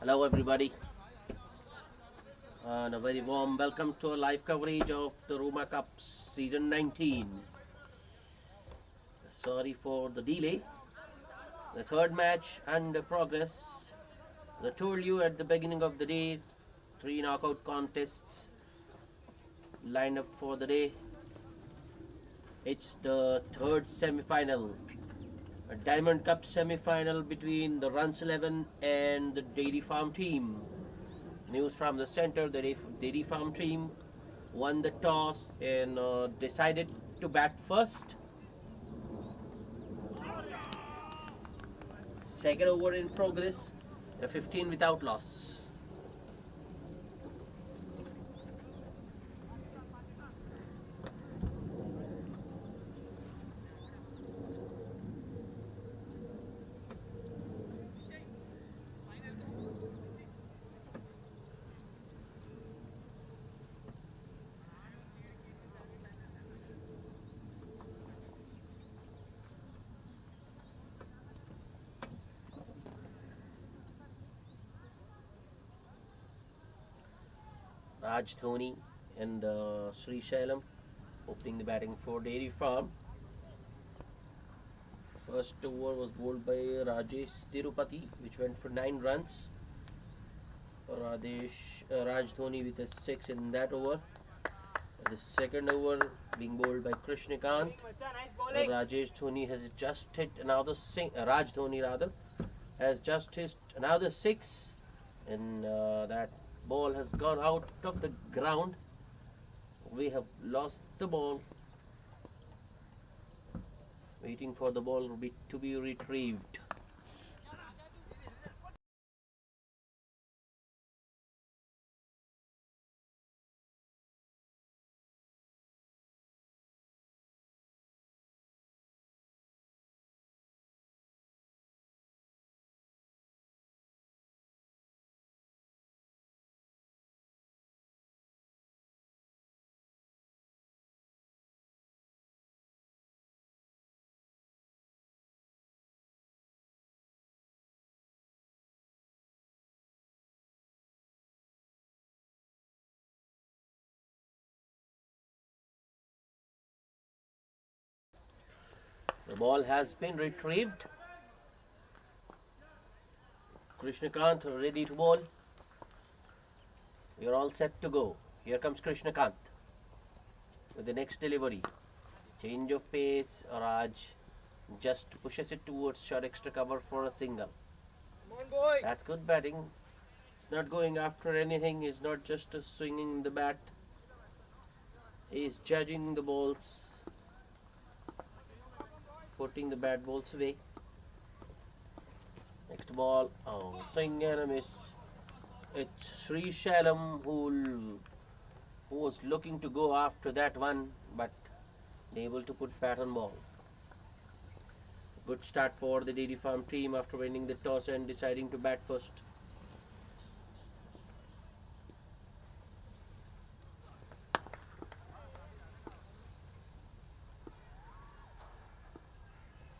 Hello everybody and a very warm welcome to a live coverage of the Ruma Cup Season 19. Sorry for the delay. The third match under progress. As I told you at the beginning of the day, 3 knockout contests lined up for the day. It's the third semi-final, a Diamond Cup semi-final between the Runs 11 and the Dairy Farm team. News from the center: the Dairy Farm team won the toss and decided to bat first. Second over in progress, a 15 without loss. Raj Dhoni and Sri Shailam opening the batting for Dairy Farm. First over was bowled by Rajesh Tirupati, which went for 9 runs. Raj Dhoni with a 6 in that over. The second over being bowled by Krishnakant. Rajesh Dhoni has just hit another Raj Dhoni rather has just hit another 6, and that ball has gone out of the ground. We have lost the ball. Waiting for the ball to be retrieved. The ball has been retrieved. Krishnakant ready to bowl. We are all set to go. Here comes Krishnakant with the next delivery. Change of pace. Raj just pushes it towards short extra cover for a single. Come on, boy. That's good batting. He's not going after anything. He's not just swinging the bat. He's judging the balls, putting the bad balls away. Next ball, swing and a miss. It's Sri Shailam who was looking to go after that one, but unable to put bat on ball. Good start for the Dairy Farm team after winning the toss and deciding to bat first.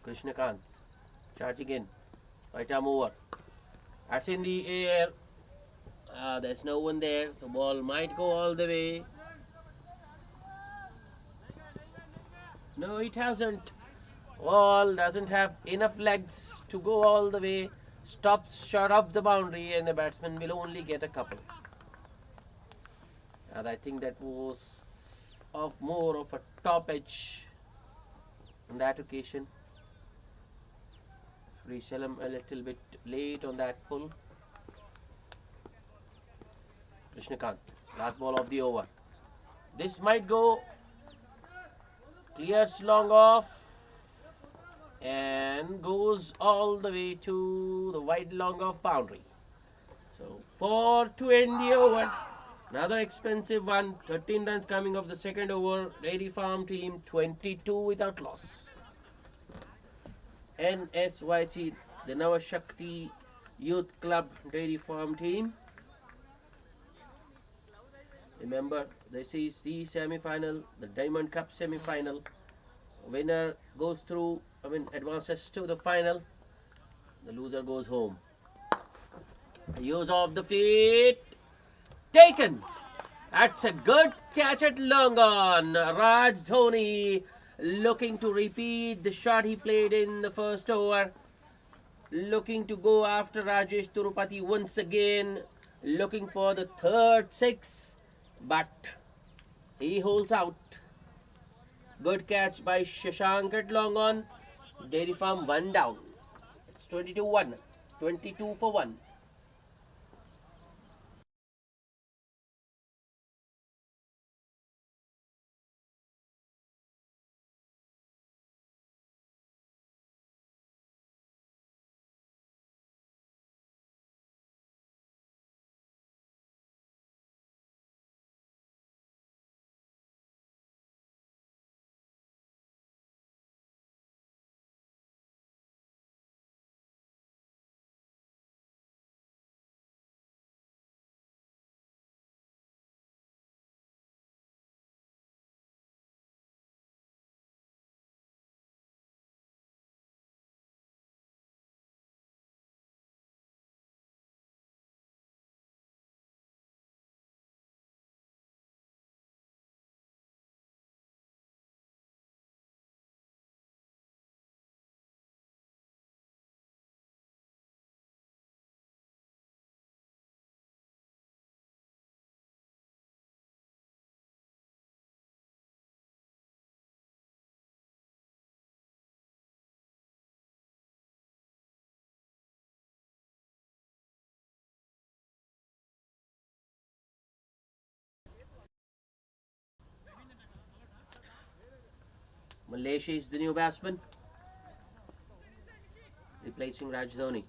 Krishnakant charging in. Right arm over. That's in the air. There's no one there, so ball might go all the way. No, it hasn't. Ball doesn't have enough legs to go all the way. Stops short of the boundary, and the batsman will only get a couple. And I think that was more of a top edge on that occasion. Sri Shailam a little bit late on that pull. Krishnakant, last ball of the over. This might go. Clears long off and goes all the way to the wide long off boundary. So 4 to end the over. Another expensive one. 13 runs coming off the second over. Dairy Farm team 22 without loss. Nsyc, the Nsyc Youth Club Dairy Farm team. Remember, this is the semi-final, the Diamond Cup semi-final. Winner goes through, advances to the final. The loser goes home. Use of the feet. Taken. That's a good catch at long on. Raj Dhoni looking to repeat the shot he played in the first over. Looking to go after Rajesh Tirupati once again. Looking for the third six. But he holds out. Good catch by Shashank at long on. Dairy Farm 1 down. It's 22-1. 22 for 1. Malaysia is the new batsman, replacing Raj Dhoni.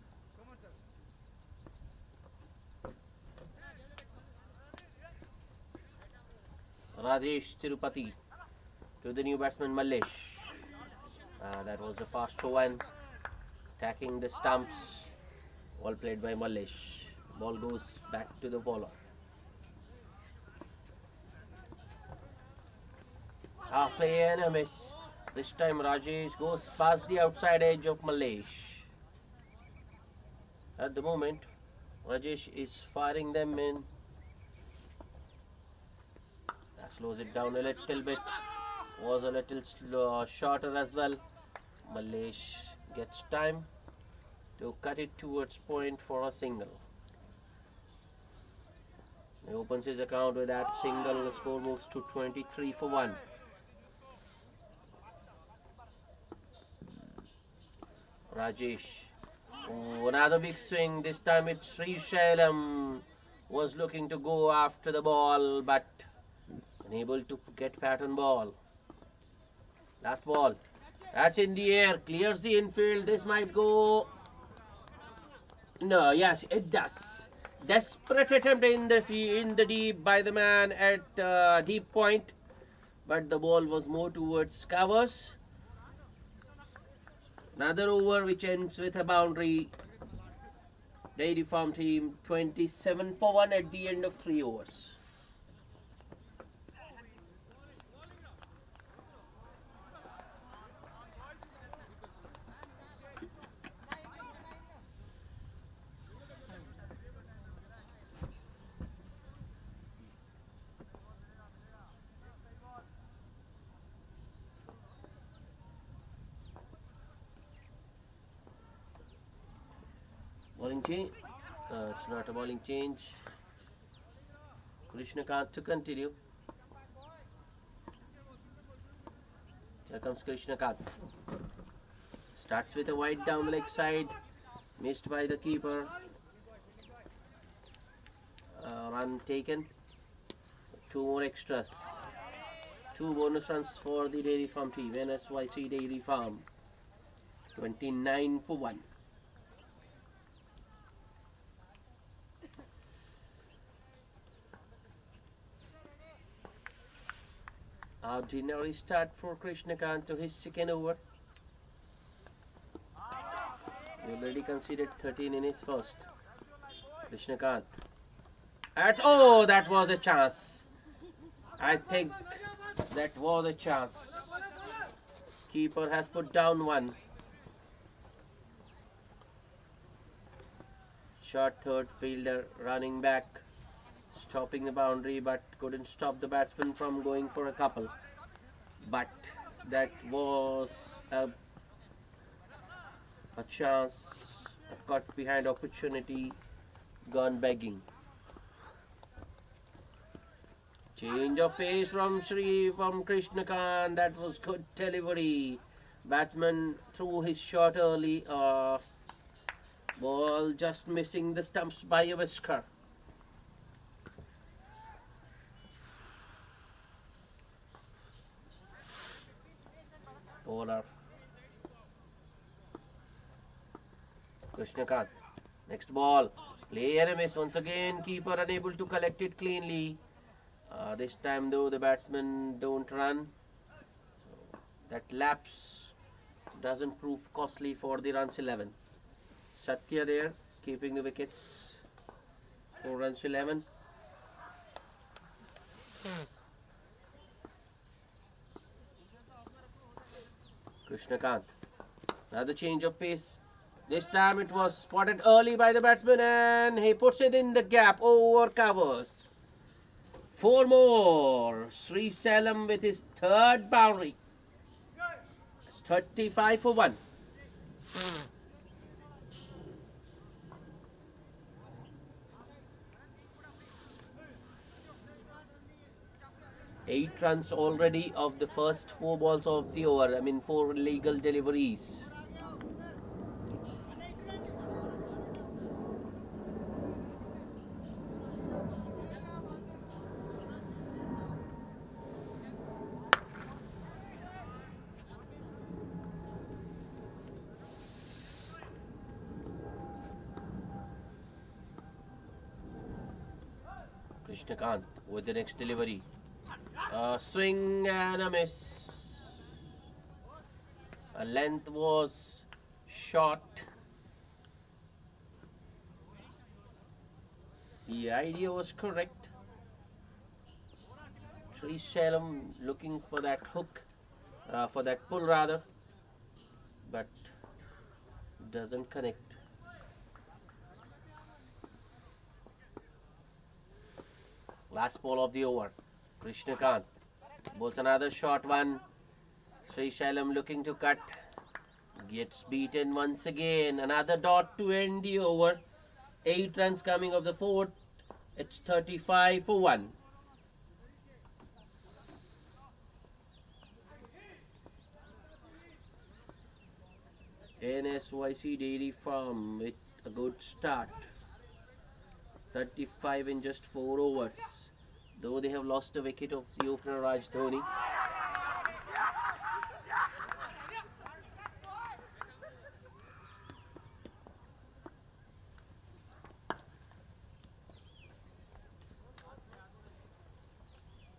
Rajesh Tirupati to the new batsman Malesh. That was the faster one, attacking the stumps. Ball played by Malesh. Ball goes back to the bowler. Half play and a miss. This time Rajesh goes past the outside edge of Malesh. At the moment, Rajesh is firing them in. That slows it down a little bit. Was a little shorter as well. Malesh gets time to cut it towards point for a single. He opens his account with that single. The score moves to 23 for 1. Rajesh. Oh, another big swing. This time it's Sri Shailam. Was looking to go after the ball, but unable to get pattern ball. Last ball. That's in the air. Clears the infield. This might go. No, yes, it does. Desperate attempt in the deep by the man at deep point, but the ball was more towards covers. Another over which ends with a boundary. Dairy Farm team 27 for 1 at the end of 3 overs. Bowling change. It's not a bowling change. Krishnakant to continue. Here comes Krishnakant. Starts with a wide down the leg side. Missed by the keeper. Run taken. 2 more extras. 2 bonus runs for the Dairy Farm team. Nsyc Dairy Farm. 29 for 1. Ordinary start for Krishnakant to his second over. He already conceded 13 in his first. Krishnakant. That was a chance. I think that was a chance. Keeper has put down one. short third fielder running back, stopping the boundary, but couldn't stop the batsman from going for a couple. But that was a chance, a cut behind opportunity gone begging. Change of pace from Krishnakant. That was good delivery. Batsman threw his shot early. Ball just missing the stumps by a whisker. Bowler Krishnakant. Next ball. Play and a miss once again. Keeper unable to collect it cleanly. This time though the batsmen don't run. So that lapse doesn't prove costly for the runs 11. Satya there keeping the wickets. 4 runs 11. Krishnakant. Another change of pace. This time it was spotted early by the batsman and he puts it in the gap over covers. 4 more. Sri Salam with his third boundary. It's 35 for 1. 8 runs already of the first 4 balls of the over. 4 legal deliveries. Krishnakant with the next delivery. Swing and a miss. A length was short. The idea was correct. Sri Salam looking for that hook, for that pull rather, but doesn't connect. Last ball of the over. Krishnakant bowls another short one. Sri Salam looking to cut. Gets beaten once again. Another dot to end the over. 8 runs coming of the 4th. It's 35 for 1. Nsyc Dairy Farm with a good start. 35 in just 4 overs. Though they have lost a wicket of the opener Raj Dhoni.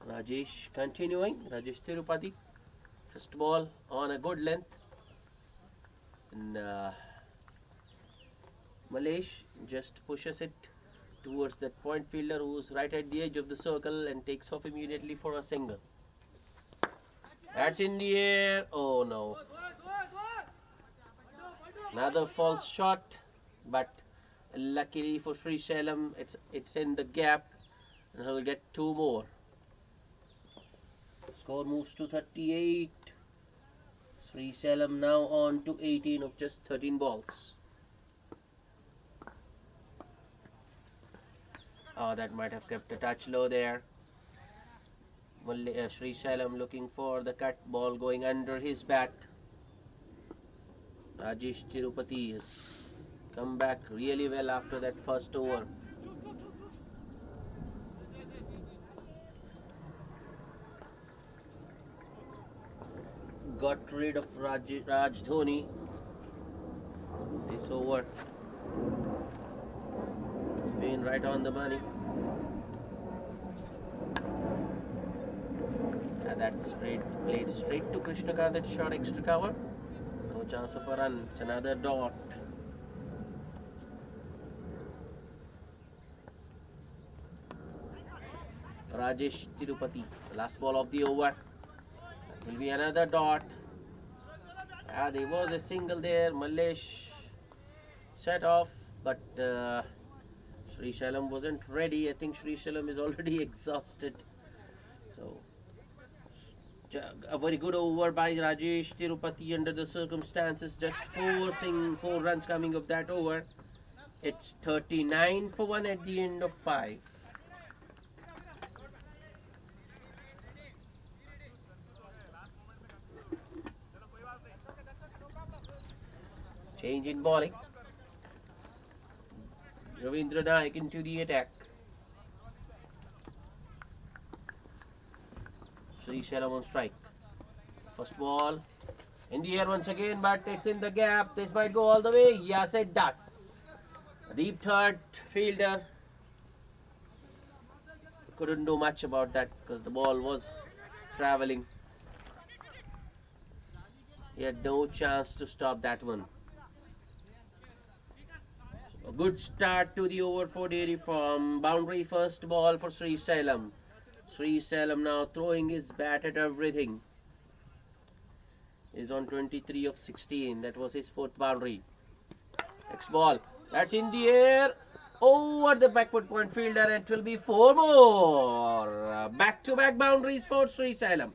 Rajesh continuing. Rajesh Tirupati. First ball on a good length. And Malesh just pushes it towards that point fielder who's right at the edge of the circle and takes off immediately for a single. That's in the air. Oh no. Another false shot, but luckily for Sri Salam, it's in the gap and he'll get 2 more. Score moves to 38. Sri Salam now on to 18 of just 13 balls. Oh, that might have kept a touch low there. Sri Salam looking for the cut, ball going under his bat. Rajesh Tirupati has come back really well after that first over. Got rid of Raj Dhoni this over. Been right on the money. And that's played straight to Krishnakant. That shot extra cover. No chance of a run. It's another dot. Rajesh Tirupati. Last ball of the over. Will be another dot. There was a single there. Malesh set off, but Sri Sailam wasn't ready. I think Sri Sailam is already exhausted. So, a very good over by Rajesh Tirupati under the circumstances, just forcing 4 runs coming of that over. It's 39 for 1 at the end of 5. Change in bowling. Ravindra Naik into the attack. Sri Sailam on strike. First ball in the air once again, but it's in the gap. This might go all the way. Yes, it does. Deep third fielder couldn't do much about that because the ball was traveling. He had no chance to stop that one. A good start to the over for Dairy Farm. Boundary first ball for Sri Sailam. Sri Sailam now throwing his bat at everything. He's on 23 of 16. That was his 4th boundary. Next ball. That's in the air. Over the backward point fielder. It will be 4 more. Back-to-back boundaries for Sri Sailam.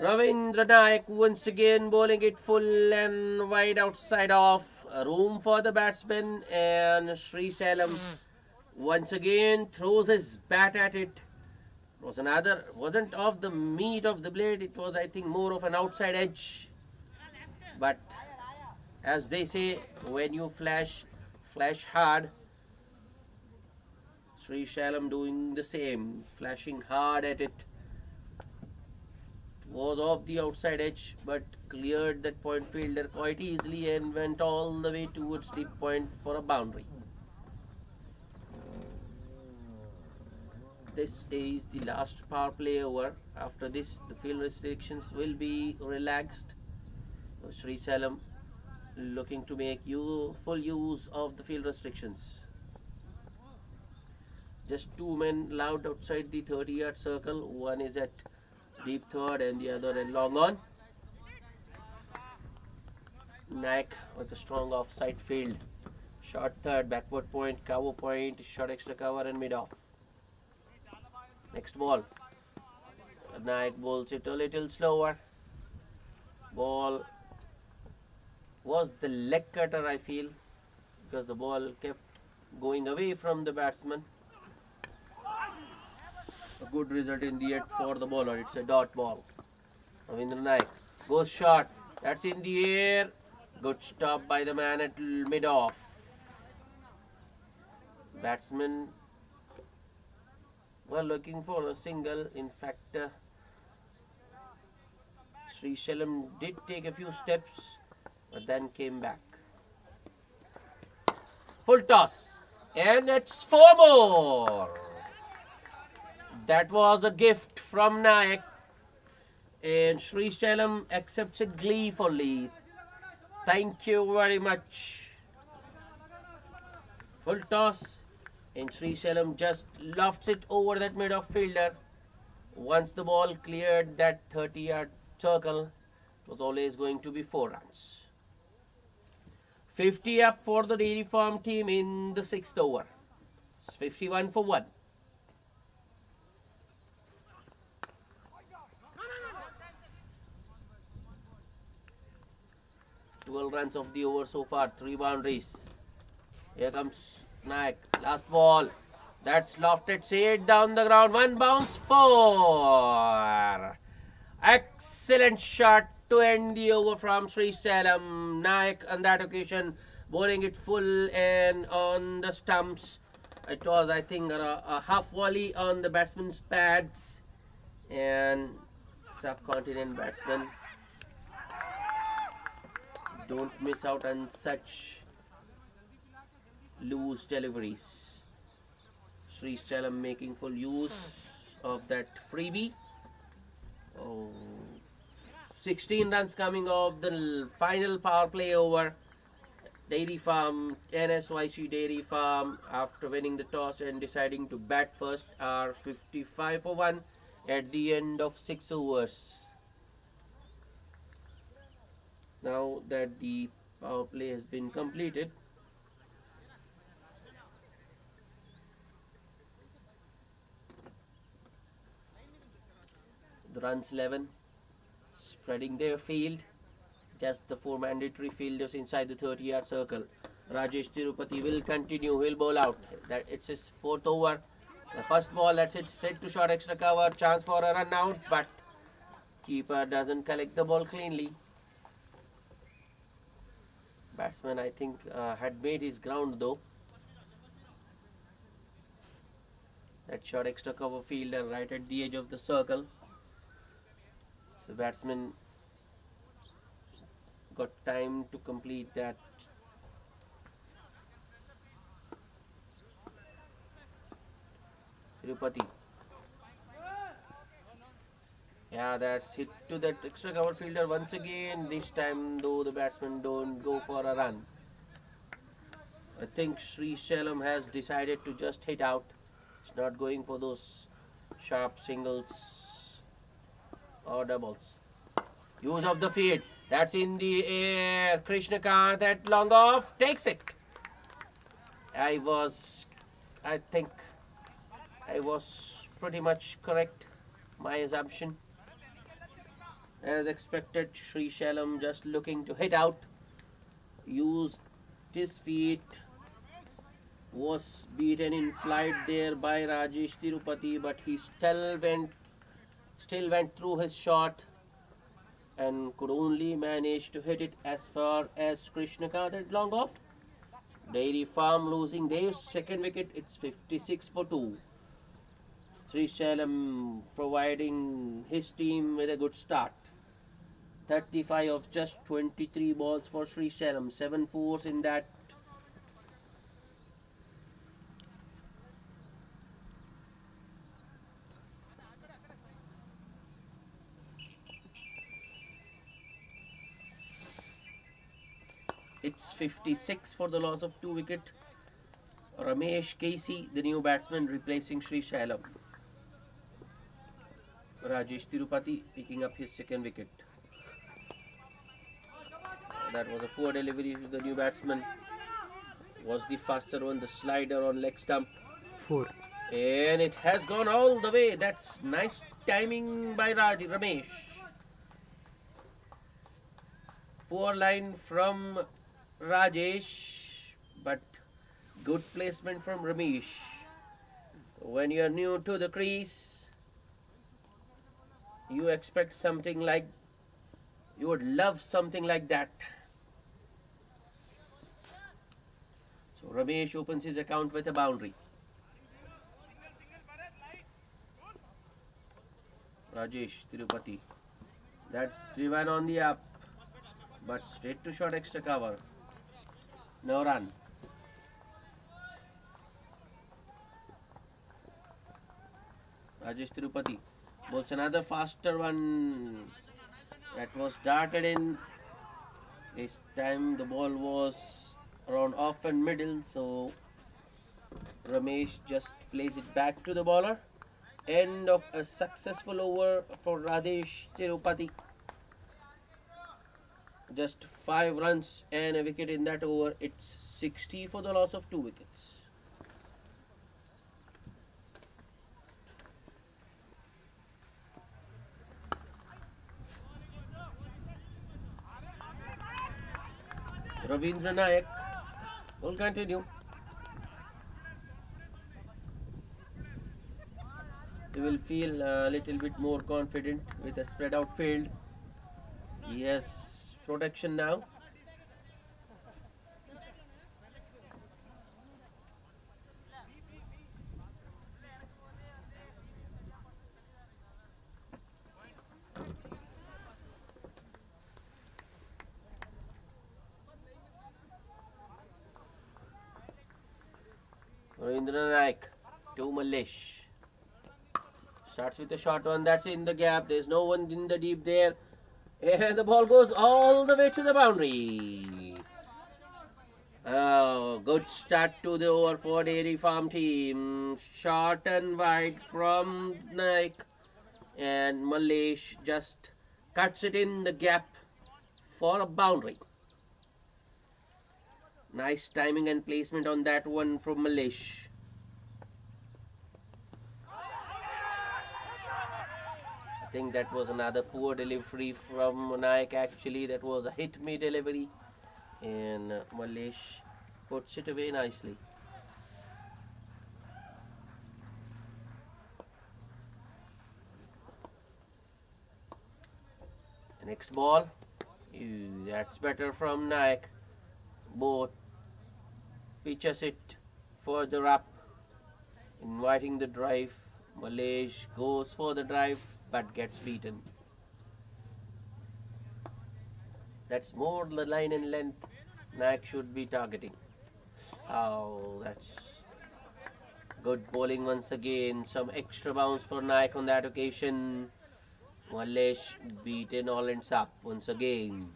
Ravindra Naik once again bowling it full and wide outside off. Room for the batsman, and Sri Sailam once again throws his bat at it. It was wasn't off the meat of the blade. It was, I think, more of an outside edge. But as they say, when you flash hard. Sri Sailam doing the same, flashing hard at it. It was off the outside edge, but cleared that point fielder quite easily and went all the way towards the point for a boundary. This is the last power play over. After this, the field restrictions will be relaxed. Sri Sailam looking to make full use of the field restrictions. Just 2 men allowed outside the 30-yard circle. One is at deep third and the other at long on. Naik with a strong offside field. Short third, backward point, cover point, short extra cover and mid-off. Next ball. Naik bowls it a little slower. Ball was the leg cutter, I feel, because the ball kept going away from the batsman. A good result in the end for the bowler. It's a dot ball. Ravindra Naik goes short. That's in the air. Good stop by the man at mid-off. Batsmen were looking for a single. In fact, Sri Sailam did take a few steps, but then came back. Full toss. And it's 4 more. That was a gift from Naik. And Sri Sailam accepts it gleefully. Thank you very much. Full toss. And Sri Sailam just lofts it over that mid-off fielder. Once the ball cleared that 30-yard circle, it was always going to be 4 runs. 50 up for the Dairy Farm team in the 6th over. It's 51 for 1. Runs of the over so far, 3 boundaries. Here comes Naik. Last ball. That's lofted straight down the ground. 1 bounce, 4. Excellent shot to end the over from Sri Sailam. Naik on that occasion bowling it full and on the stumps. It was, I think, a half volley on the batsman's pads, and subcontinent batsmen don't miss out on such loose deliveries. Sri Sailam making full use of that freebie. 16 runs coming off the final power play over. Dairy Farm, Nsyc Dairy Farm, after winning the toss and deciding to bat first, are 55 for 1 at the end of 6 overs. Now that the power play has been completed, The runs 11, spreading their field. Just the 4 mandatory fielders inside the 30-yard circle. Rajesh Tirupati will continue. He'll bowl out. That it's his 4th over. The first ball, that's it. Straight to short, extra cover. Chance for a run out, but keeper doesn't collect the ball cleanly. Batsman, I think, had made his ground though. That short extra cover fielder right at the edge of the circle. The batsman got time to complete that. Tirupati. Yeah, that's hit to that extra cover fielder once again. This time though the batsman don't go for a run. I think Sri Shalom has decided to just hit out. It's not going for those sharp singles or doubles. Use of the feet. That's in the air. Krishnakant at long off takes it. I think I was pretty much correct. My assumption. As expected, Sri Shalom just looking to hit out. Used his feet. Was beaten in flight there by Rajesh Tirupati, but he still went through his shot and could only manage to hit it as far as Krishnakant at long off. Dairy Farm losing their second wicket. It's 56 for 2. Sri Shalom providing his team with a good start. 35 of just 23 balls for Sri Shalom. 7 fours in that. It's 56 for the loss of 2 wickets. Ramesh Casey, the new batsman, replacing Sri Shalom. Rajesh Tirupati picking up his second wicket. That was a poor delivery to the new batsman. Was the faster one, the slider on leg stump. 4. And it has gone all the way. That's nice timing by Ramesh. Poor line from Rajesh, but good placement from Ramesh. When you are new to the crease, you expect something like, you would love something like that. So Ramesh opens his account with a boundary. Rajesh Tirupati. That's driven on the up, but straight to short extra cover. No run. Rajesh Tirupati bowls another faster one. That was darted in. This time the ball was around off and middle, so Ramesh just plays it back to the bowler. End of a successful over for Rajesh Tirupati. Just 5 runs and a wicket in that over. It's 60 for the loss of 2 wickets. Ravindra Nayak will continue. He will feel a little bit more confident with a spread out field. He has protection now. Ravindra Naik to Malesh. Starts with a short one. That's in the gap. There's no one in the deep there. And the ball goes all the way to the boundary. Oh, good start to the over for Dairy Farm team. Short and wide from Naik. And Malesh just cuts it in the gap for a boundary. Nice timing and placement on that one from Malesh. think that was another poor delivery from Nsyc. Actually, that was a hit me delivery, and Malesh puts it away nicely. Next ball, that's better from Nsyc. Both pitches it further up, inviting the drive. Malesh goes for the drive but gets beaten. That's more the line and length Nsyc should be targeting. Oh, that's good bowling once again. Some extra bounce for Nsyc on that occasion. Malesh beaten all ends up once again.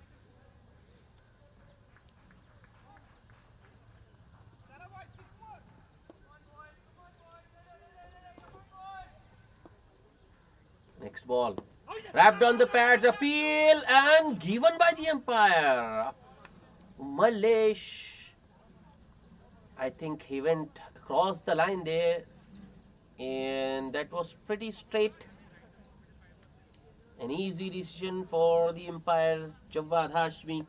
Next ball. Wrapped on the pads, appeal and given by the umpire. Malesh, I think he went across the line there, and that was pretty straight. An easy decision for the umpire, Jawad Hashmi.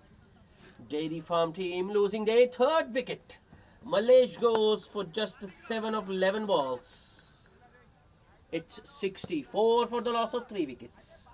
Dairy Farm team losing their third wicket. Malesh goes for just 7 of 11 balls. It's 64 for the loss of 3 wickets.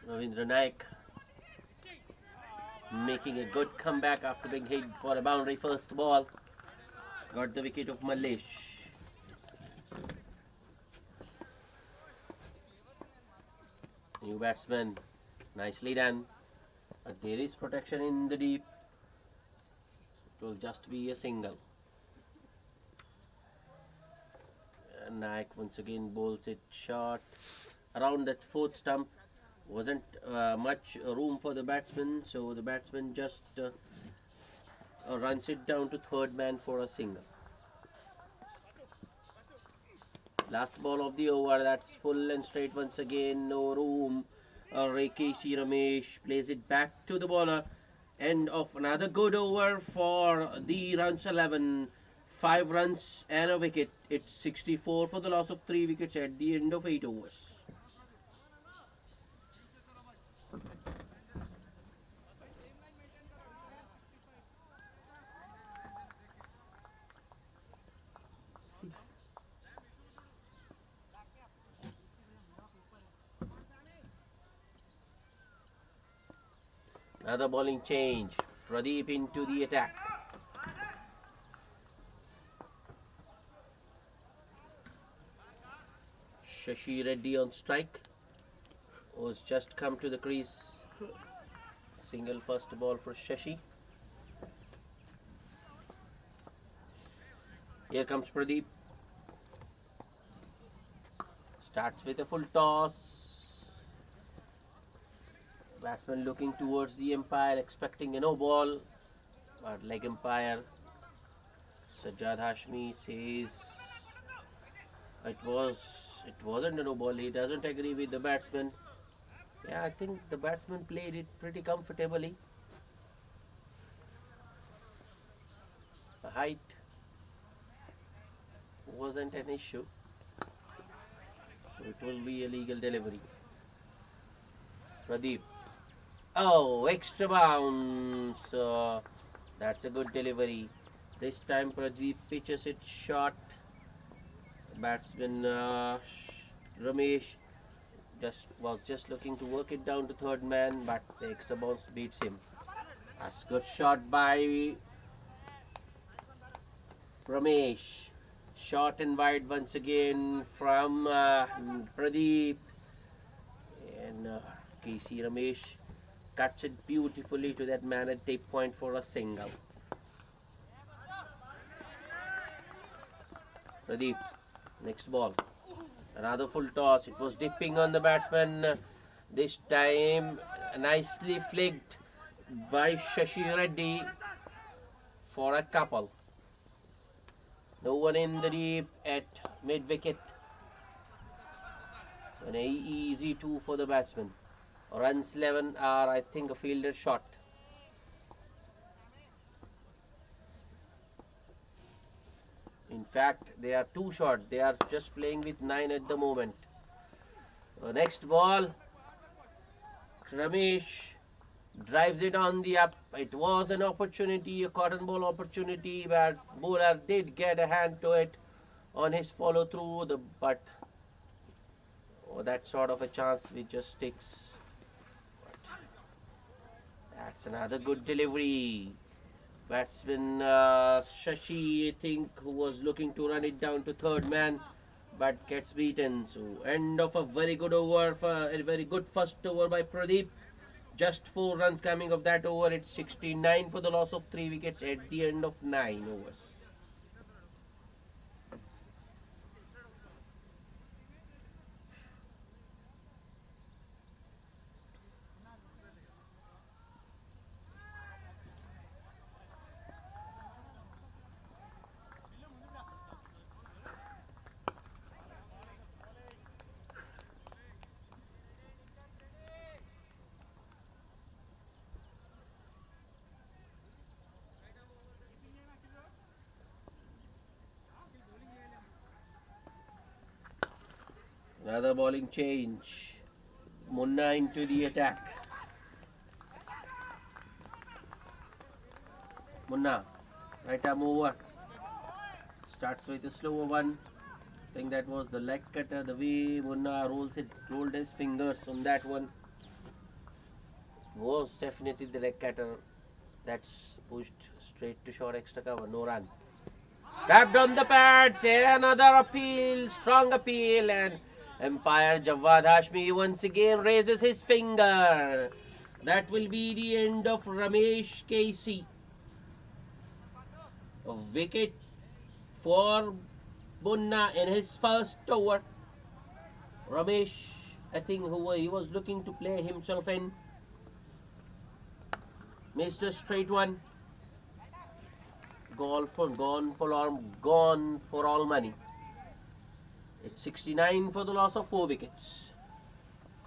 Ravindra Naik making a good comeback after being hit for a boundary first ball. Got the wicket of Malesh. New batsman. Nicely done. But there is protection in the deep. It will just be a single. Naik once again bowls it short. Around that fourth stump. Wasn't much room for the batsman, so the batsman just runs it down to third man for a single. Last ball of the over, that's full and straight once again, no room. Rekesi Ramesh plays it back to the bowler. End of another good over for the runs 11. 5 runs and a wicket. It's 64 for the loss of 3 wickets at the end of 8 overs. Another bowling change. Pradeep into the attack. Shashi Reddy on strike. Was just come to the crease. Single first ball for Shashi. Here comes Pradeep. Starts with a full toss. Batsman looking towards the umpire, expecting a no ball. But leg umpire Sajjad Hashmi says it wasn't a no ball. He doesn't agree with the batsman. Yeah, I think the batsman played it pretty comfortably. The height wasn't an issue, so it will be a legal delivery. Pradeep. Oh, extra bounce. That's a good delivery. This time Pradeep pitches it short. Batsman Ramesh was just looking to work it down to third man, but the extra bounce beats him. That's good shot by Ramesh. Short and wide once again from Pradeep. And KC Ramesh cuts it beautifully to that man at tape point for a single. Pradeep, next ball. Another full toss. It was dipping on the batsman. This time nicely flicked by Shashi Reddy for a couple. No one in the deep at mid wicket. So an easy two for the batsman. Runs 11 are, I think, a fielder shot. In fact, they are too short. They are just playing with 9 at the moment. Next ball. Ramesh drives it on the up. It was an opportunity, a cotton ball opportunity, but bowler did get a hand to it on his follow through. But that sort of a chance which just sticks. That's another good delivery. Batsman Shashi, I think, who was looking to run it down to third man, but gets beaten. So end of a very good over, a very good first over by Pradeep. Just 4 runs coming of that over. It's 69 for the loss of 3 wickets at the end of 9 overs. Another bowling change. Munna into the attack. Munna, right arm over. Starts with a slower one. I think that was the leg cutter. The way Munna rolled his fingers on that one was definitely the leg cutter. That's pushed straight to short extra cover. No run. Tapped on the pads. Another appeal. Strong appeal. And umpire Jawad Hashmi once again raises his finger. That will be the end of Ramesh KC. A wicket for Munna in his first over. Ramesh, I think he was looking to play himself in. Missed a straight one. Gone for all money. It's 69 for the loss of 4 wickets.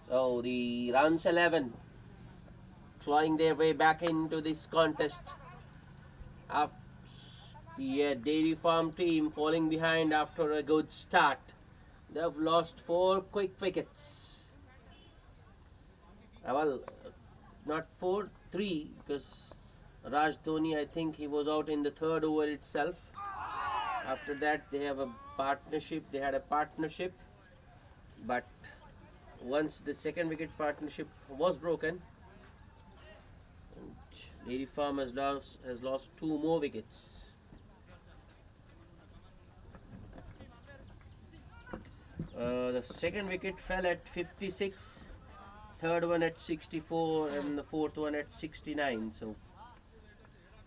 So the runs 11 clawing their way back into this contest. The Dairy Farm team falling behind after a good start. They have lost 4 quick wickets. Well, not 4, 3, because Raj Dhoni, I think he was out in the third over itself. After that, they had a partnership, but once the second wicket partnership was broken, Dairy Farm has lost 2 more wickets. The second wicket fell at 56, third one at 64, and the fourth one at 69. So,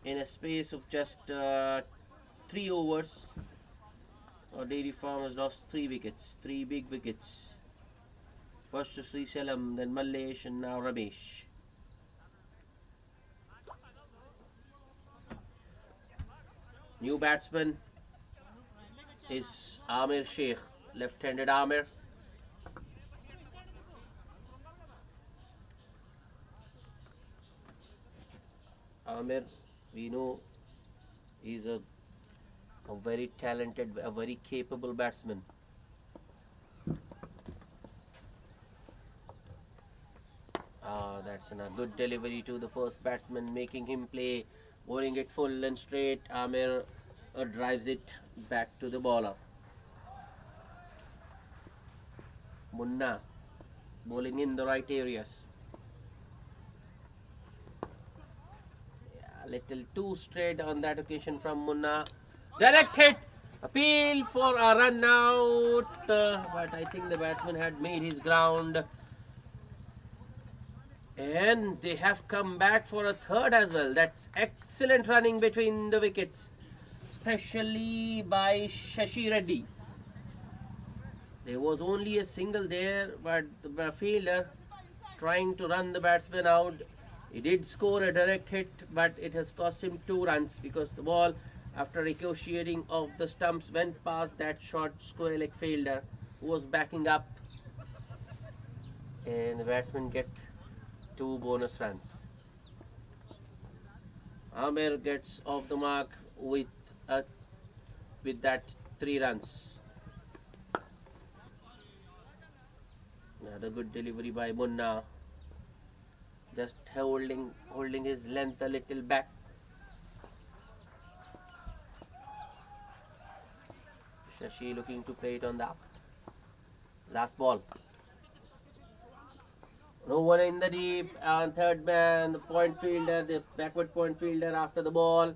in a space of just 3 overs, Dairy Farm has lost 3 wickets, 3 big wickets. First to Sri Salam, then Mallesh, and now Ramesh. New batsman is Amir Sheikh, left-handed Amir. Amir, we know, is a very talented, a very capable batsman. That's a good delivery to the first batsman, making him play, bowling it full and straight. Amir drives it back to the bowler. Munna bowling in the right areas. Yeah, little too straight on that occasion from Munna. Direct hit. Appeal for a run out. But I think the batsman had made his ground. And they have come back for a third as well. That's excellent running between the wickets, especially by Shashi Reddy. There was only a single there, but the fielder trying to run the batsman out. He did score a direct hit, but it has cost him 2 runs because the ball, after ricocheting off the stumps, went past that short square leg fielder who was backing up. And the batsman get 2 bonus runs. Amir gets off the mark with that 3 runs. Another good delivery by Munna. Just holding his length a little back. Shashi looking to play it on the up. Last ball. No one in the deep, and third man, the point fielder, the backward point fielder after the ball.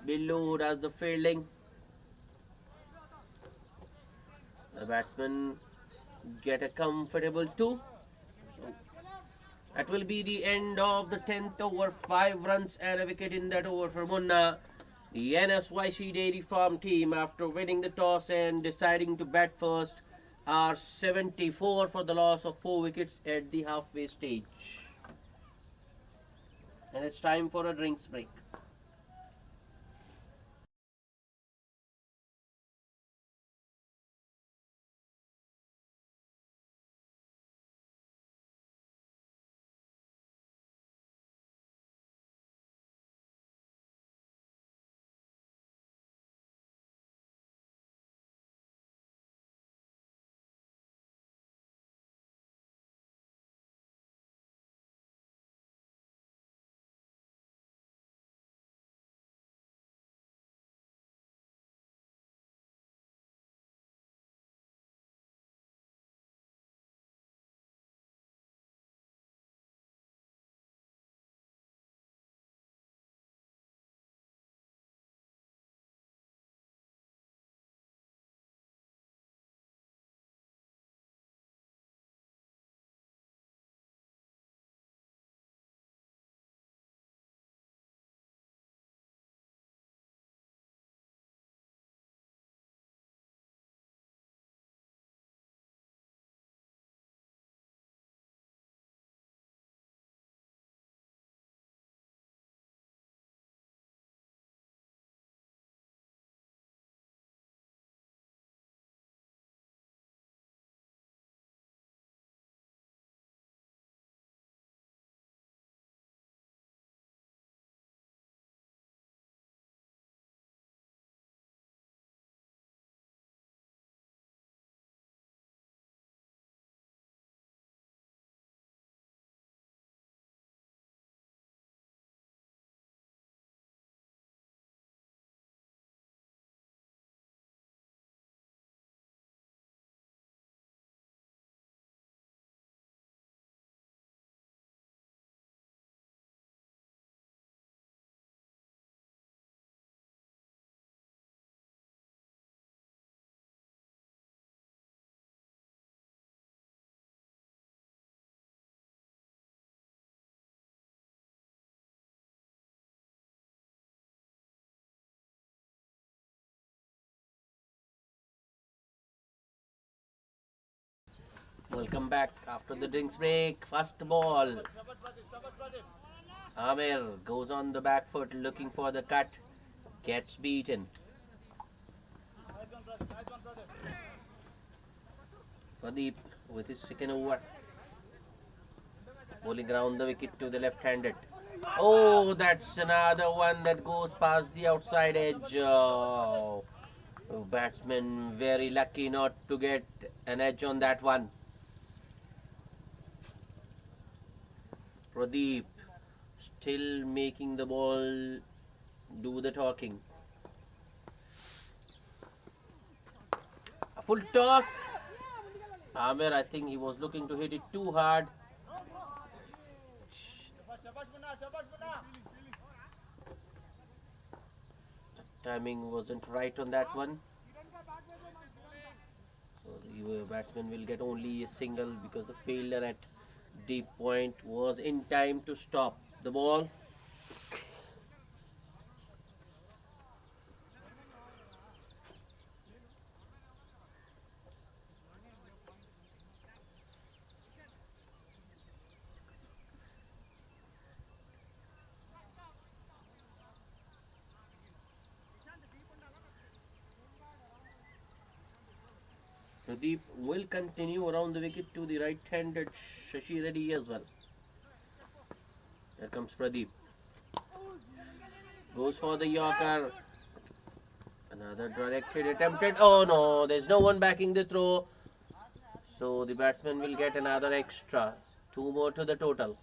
Billu does the fielding. The batsman get a comfortable 2. So that will be the end of the 10th over. 5 runs and a wicket in that over for Munna. The Nsyc Dairy Farm team, after winning the toss and deciding to bat first, are 74 for the loss of 4 wickets at the halfway stage. And it's time for a drinks break. Welcome back after the drinks break. First ball. Amir goes on the back foot looking for the cut. Gets beaten. Pradeep with his second over. Bowling around the wicket to the left-handed. Oh, that's another one that goes past the outside edge. Oh, batsman very lucky not to get an edge on that one. Pradeep still making the ball do the talking. A full toss. Amir, I think he was looking to hit it too hard. Timing wasn't right on that one. So the batsman will get only a single because the fielder at deep point was in time to stop the ball. Pradeep will continue around the wicket to the right-handed Shashi Reddy as well. Here comes Pradeep. Goes for the Yorker. Another directed attempted. Oh no, there's no one backing the throw. So the batsman will get another extra. Two more to the total.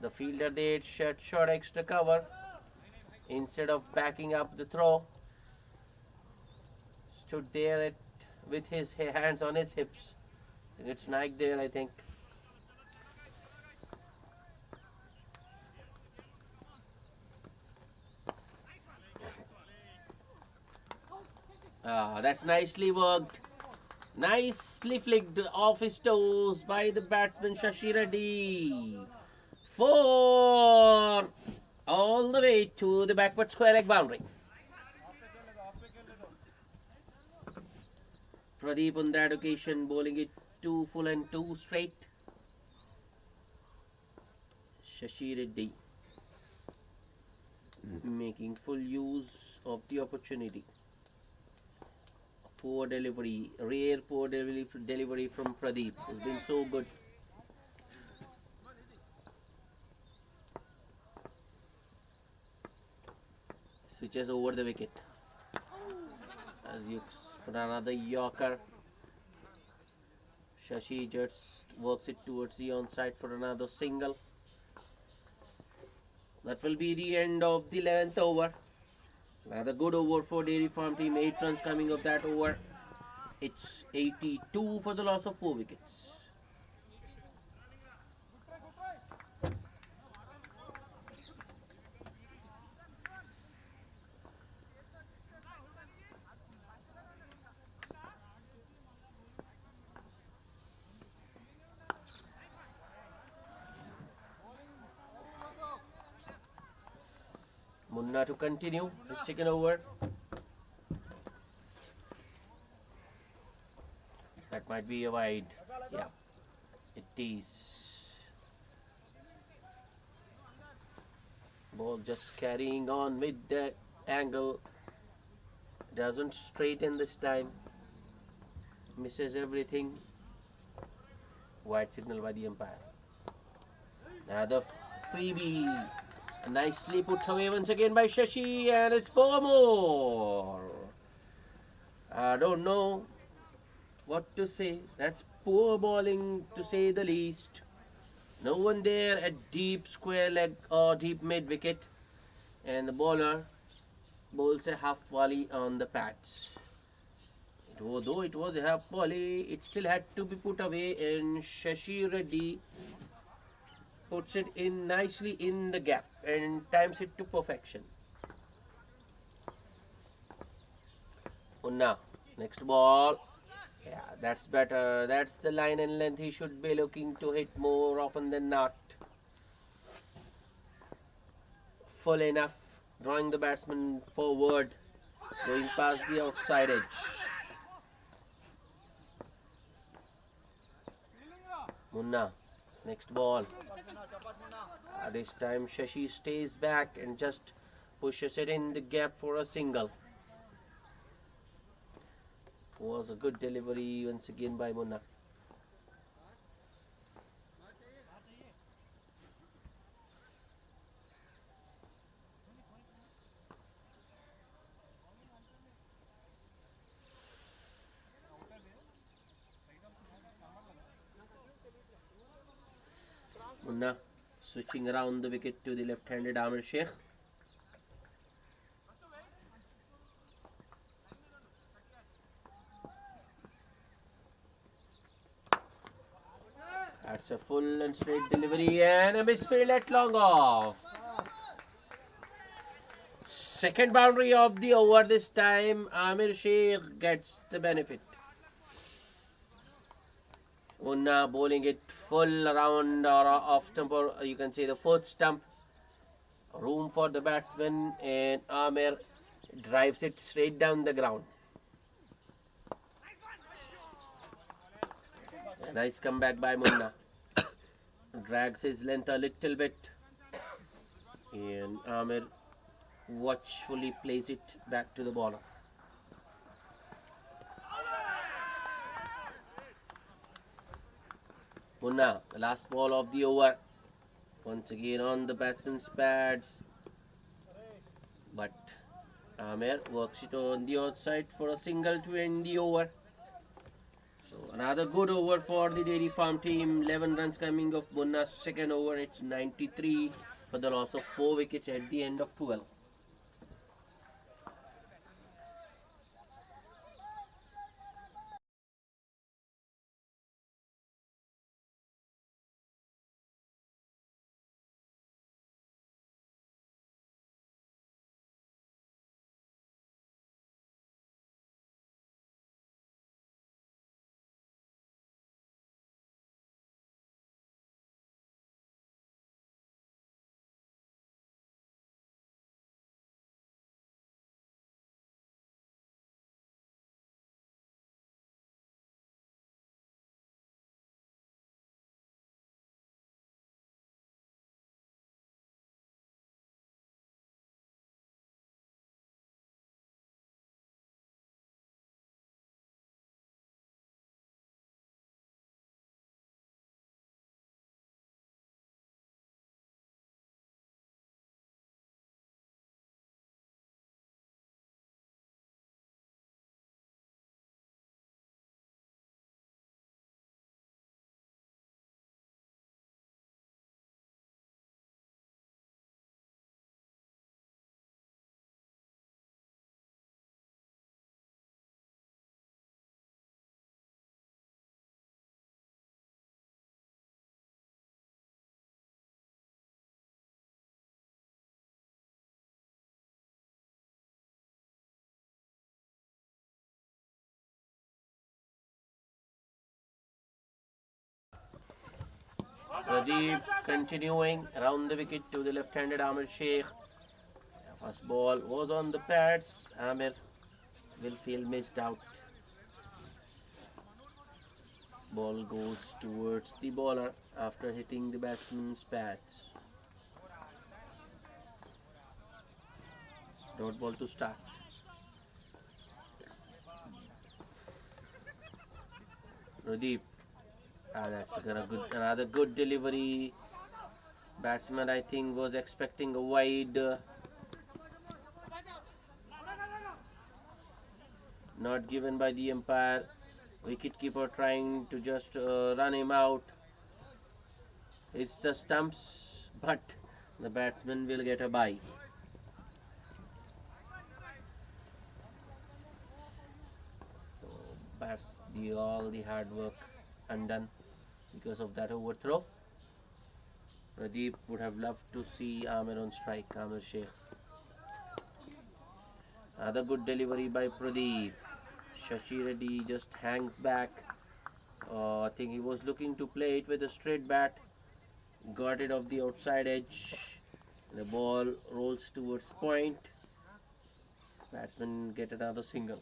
The fielder did short extra cover. Instead of backing up the throw, stood there with his hands on his hips. It's Nike there, I think. That's nicely worked. Nicely flicked off his toes by the batsman Shashi Reddy. 4 all the way to the backward square leg boundary. Pradeep on that occasion bowling it 2 full and 2 straight. Shashi Reddy making full use of the opportunity. Poor delivery, rare poor delivery from Pradeep. It's been so good. Switches over the wicket. As you for another Yorker. Shashi just works it towards the onside for another single. That will be the end of the 11th over. Another good over for Dairy Farm team. 8 runs coming of that over. It's 82 for the loss of 4 wickets. Munna to continue his second over. That might be a wide. Yeah, it is. Ball just carrying on with the angle. Doesn't straighten this time. Misses everything. Wide signal by the umpire. Another freebie. Nicely put away once again by Shashi, and it's 4 more. I don't know what to say. That's poor bowling to say the least. No one there at deep square leg or deep mid wicket, and the bowler bowls a half volley on the pads. Though it was a half volley, it still had to be put away, and Shashi Reddy puts it in nicely in the gap and times it to perfection. Unna, next ball. Yeah, that's better. That's the line and length he should be looking to hit more often than not. Full enough, drawing the batsman forward, going past the outside edge. Munna, next ball. This time Shashi stays back and just pushes it in the gap for a single. Was a good delivery once again by Munna. Munna switching around the wicket to the left-handed Nsyc. That's a full and straight delivery and a misfield at long off. Second boundary of the over this time. Nsyc gets the benefit. Munna bowling it full around or off stump, or you can say the fourth stump. Room for the batsman, and Amir drives it straight down the ground. A nice comeback by Munna. Drags his length a little bit, and Amir watchfully plays it back to the bowler. Munna, the last ball of the over. Once again on the batsman's pads. But Amir works it on the outside for a single to end the over. So another good over for the Dairy Farm team. 11 runs coming of Munna's second over. It's 93 for the loss of 4 wickets at the end of 12. Pradeep continuing around the wicket to the left-handed Nsyc. First ball was on the pads. Amir will feel missed out. Ball goes towards the bowler after hitting the batsman's pads. Dot ball to start. Pradeep. That's another good delivery. Batsman, I think, was expecting a wide. Not given by the umpire. Wicketkeeper trying to just run him out. It's the stumps, but the batsman will get a bye. So that's all the hard work undone because of that overthrow. Pradeep would have loved to see Amir on strike, Nsyc. Another good delivery by Pradeep. Shashi Reddy just hangs back. I think he was looking to play it with a straight bat. Got it off the outside edge. The ball rolls towards point. Batsman get another single.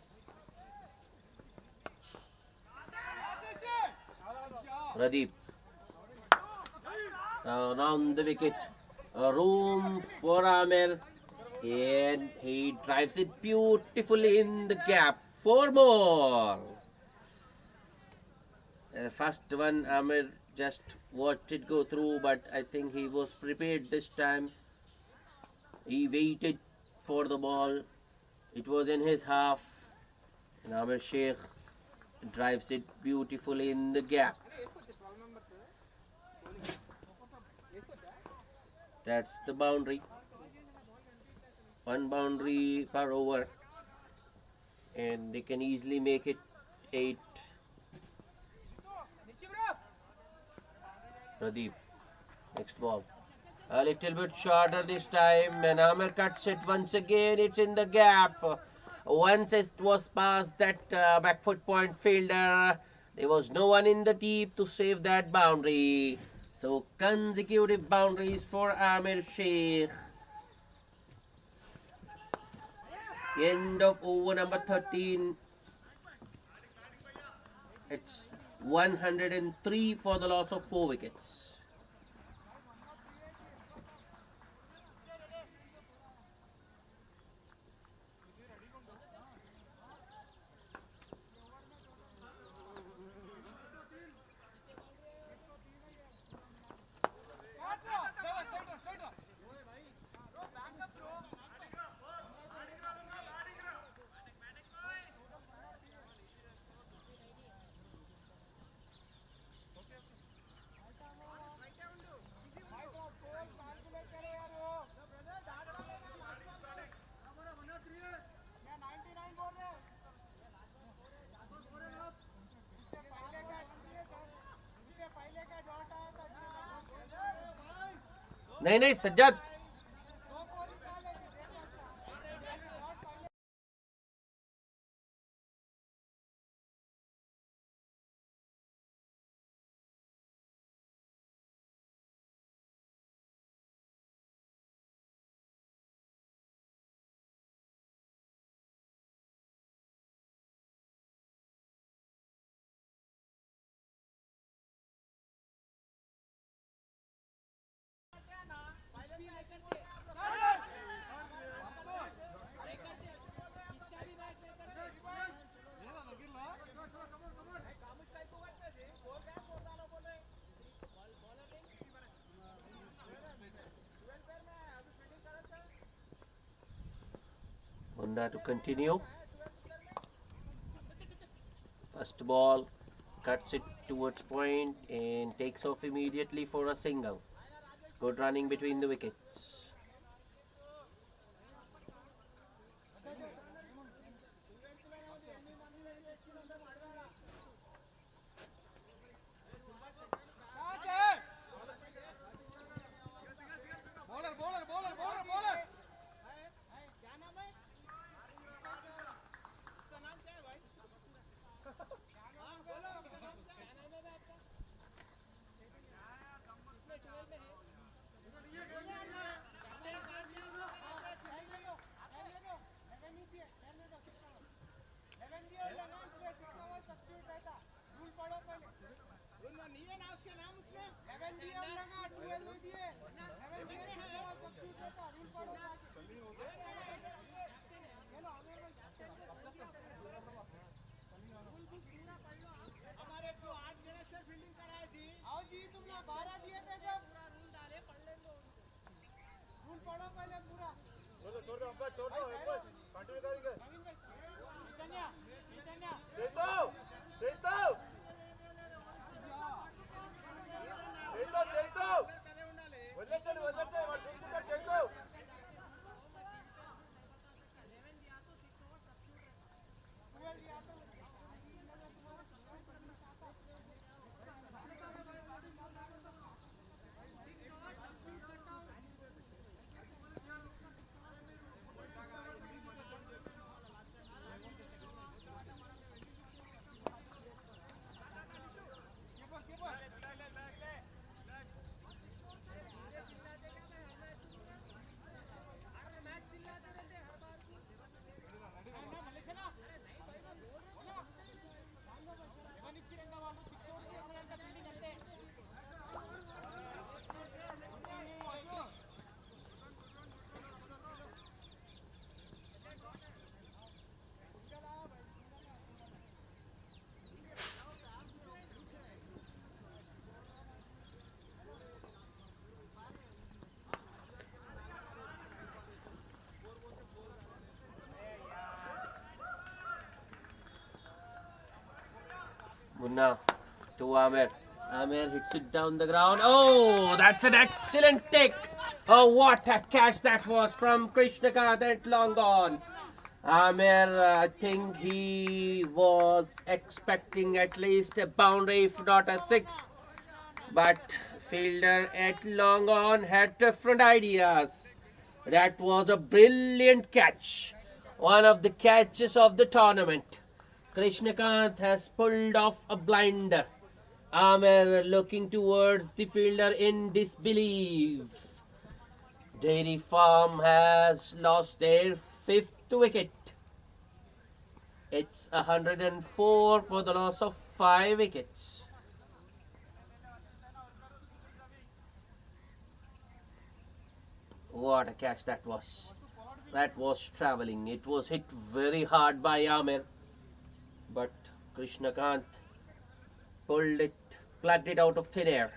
Pradeep around the wicket. A room for Amir, and he drives it beautifully in the gap. 4 more. First one, Amir just watched it go through, but I think he was prepared this time. He waited for the ball. It was in his half, and Nsyc drives it beautifully in the gap. That's the boundary. One boundary per over, and they can easily make it 8. Pradeep, next ball. A little bit shorter this time, and Amer cuts it once again. It's in the gap. Once it was past that back foot point fielder, there was no one in the deep to save that boundary. So consecutive boundaries for Amir Sheikh. End of over number 13. It's 103 for the loss of 4 wickets. नहीं नहीं Sajjad Honda to continue. First ball, cuts it towards point and takes off immediately for a single. Good running between the wickets. Munna to Amer. Amer hits it down the ground. Oh, that's an excellent take Oh, what a catch that was from Krishnakant and long gone. Amir, I think he was expecting at least a boundary, if not a six. But fielder at long on had different ideas. That was a brilliant catch. One of the catches of the tournament. Krishnakant has pulled off a blinder. Amir looking towards the fielder in disbelief. Dairy Farm has lost their fifth wicket. It's 104 for the loss of 5 wickets. What a catch that was. That was travelling. It was hit very hard by Amir. But Krishnakant pulled it, plucked it out of thin air.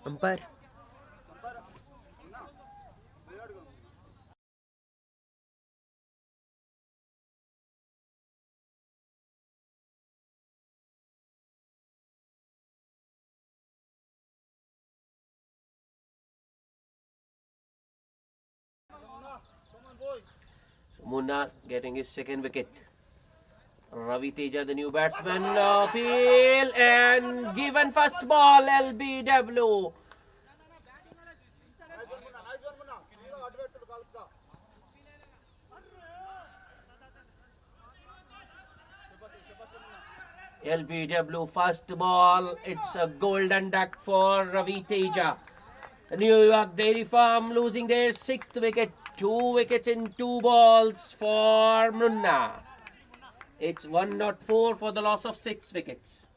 Umpire. Munna getting his second wicket. Ravi Teja, the new batsman, appeal and given first ball, LBW. LBW first ball. It's a golden duck for Ravi Teja. The New York Dairy Farm losing their sixth wicket. 2 wickets in 2 balls for Munna. It's 104 for the loss of 6 wickets.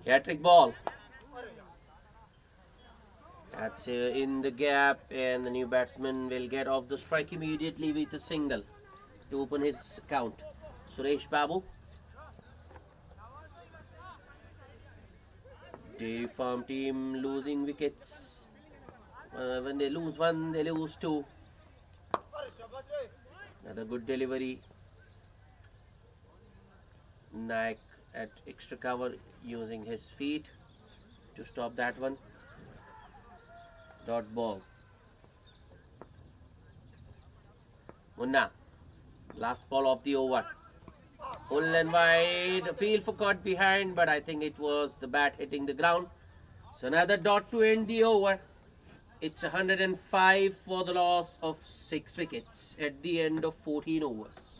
Hat-trick ball. That's in the gap, and the new batsman will get off the strike immediately with a single to open his count. Suresh Babu. Dairy Farm team losing wickets. When they lose one, they lose two. Another good delivery. Nsyc at extra cover using his feet to stop that one. Dot ball. Munna. Last ball of the over. Full and wide. Appeal for caught behind, but I think it was the bat hitting the ground. So another dot to end the over. It's 105 for the loss of 6 wickets at the end of 14 overs.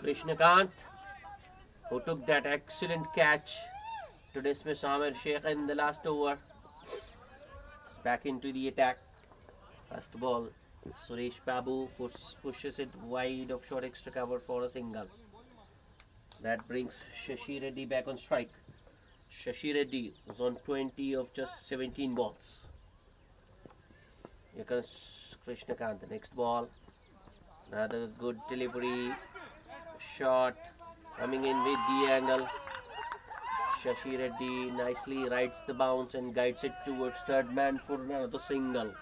Krishnakant, who took that excellent catch to dismiss Nsyc in the last over, is back into the attack. First ball, Suresh Babu pushes it wide of short extra cover for a single. That brings Shashi Reddy back on strike. Shashi Reddy was on 20 of just 17 balls. Here comes Krishnakant. The next ball, another good delivery, shot coming in with the angle. Shashi Reddy nicely rides the bounce and guides it towards third man for another single.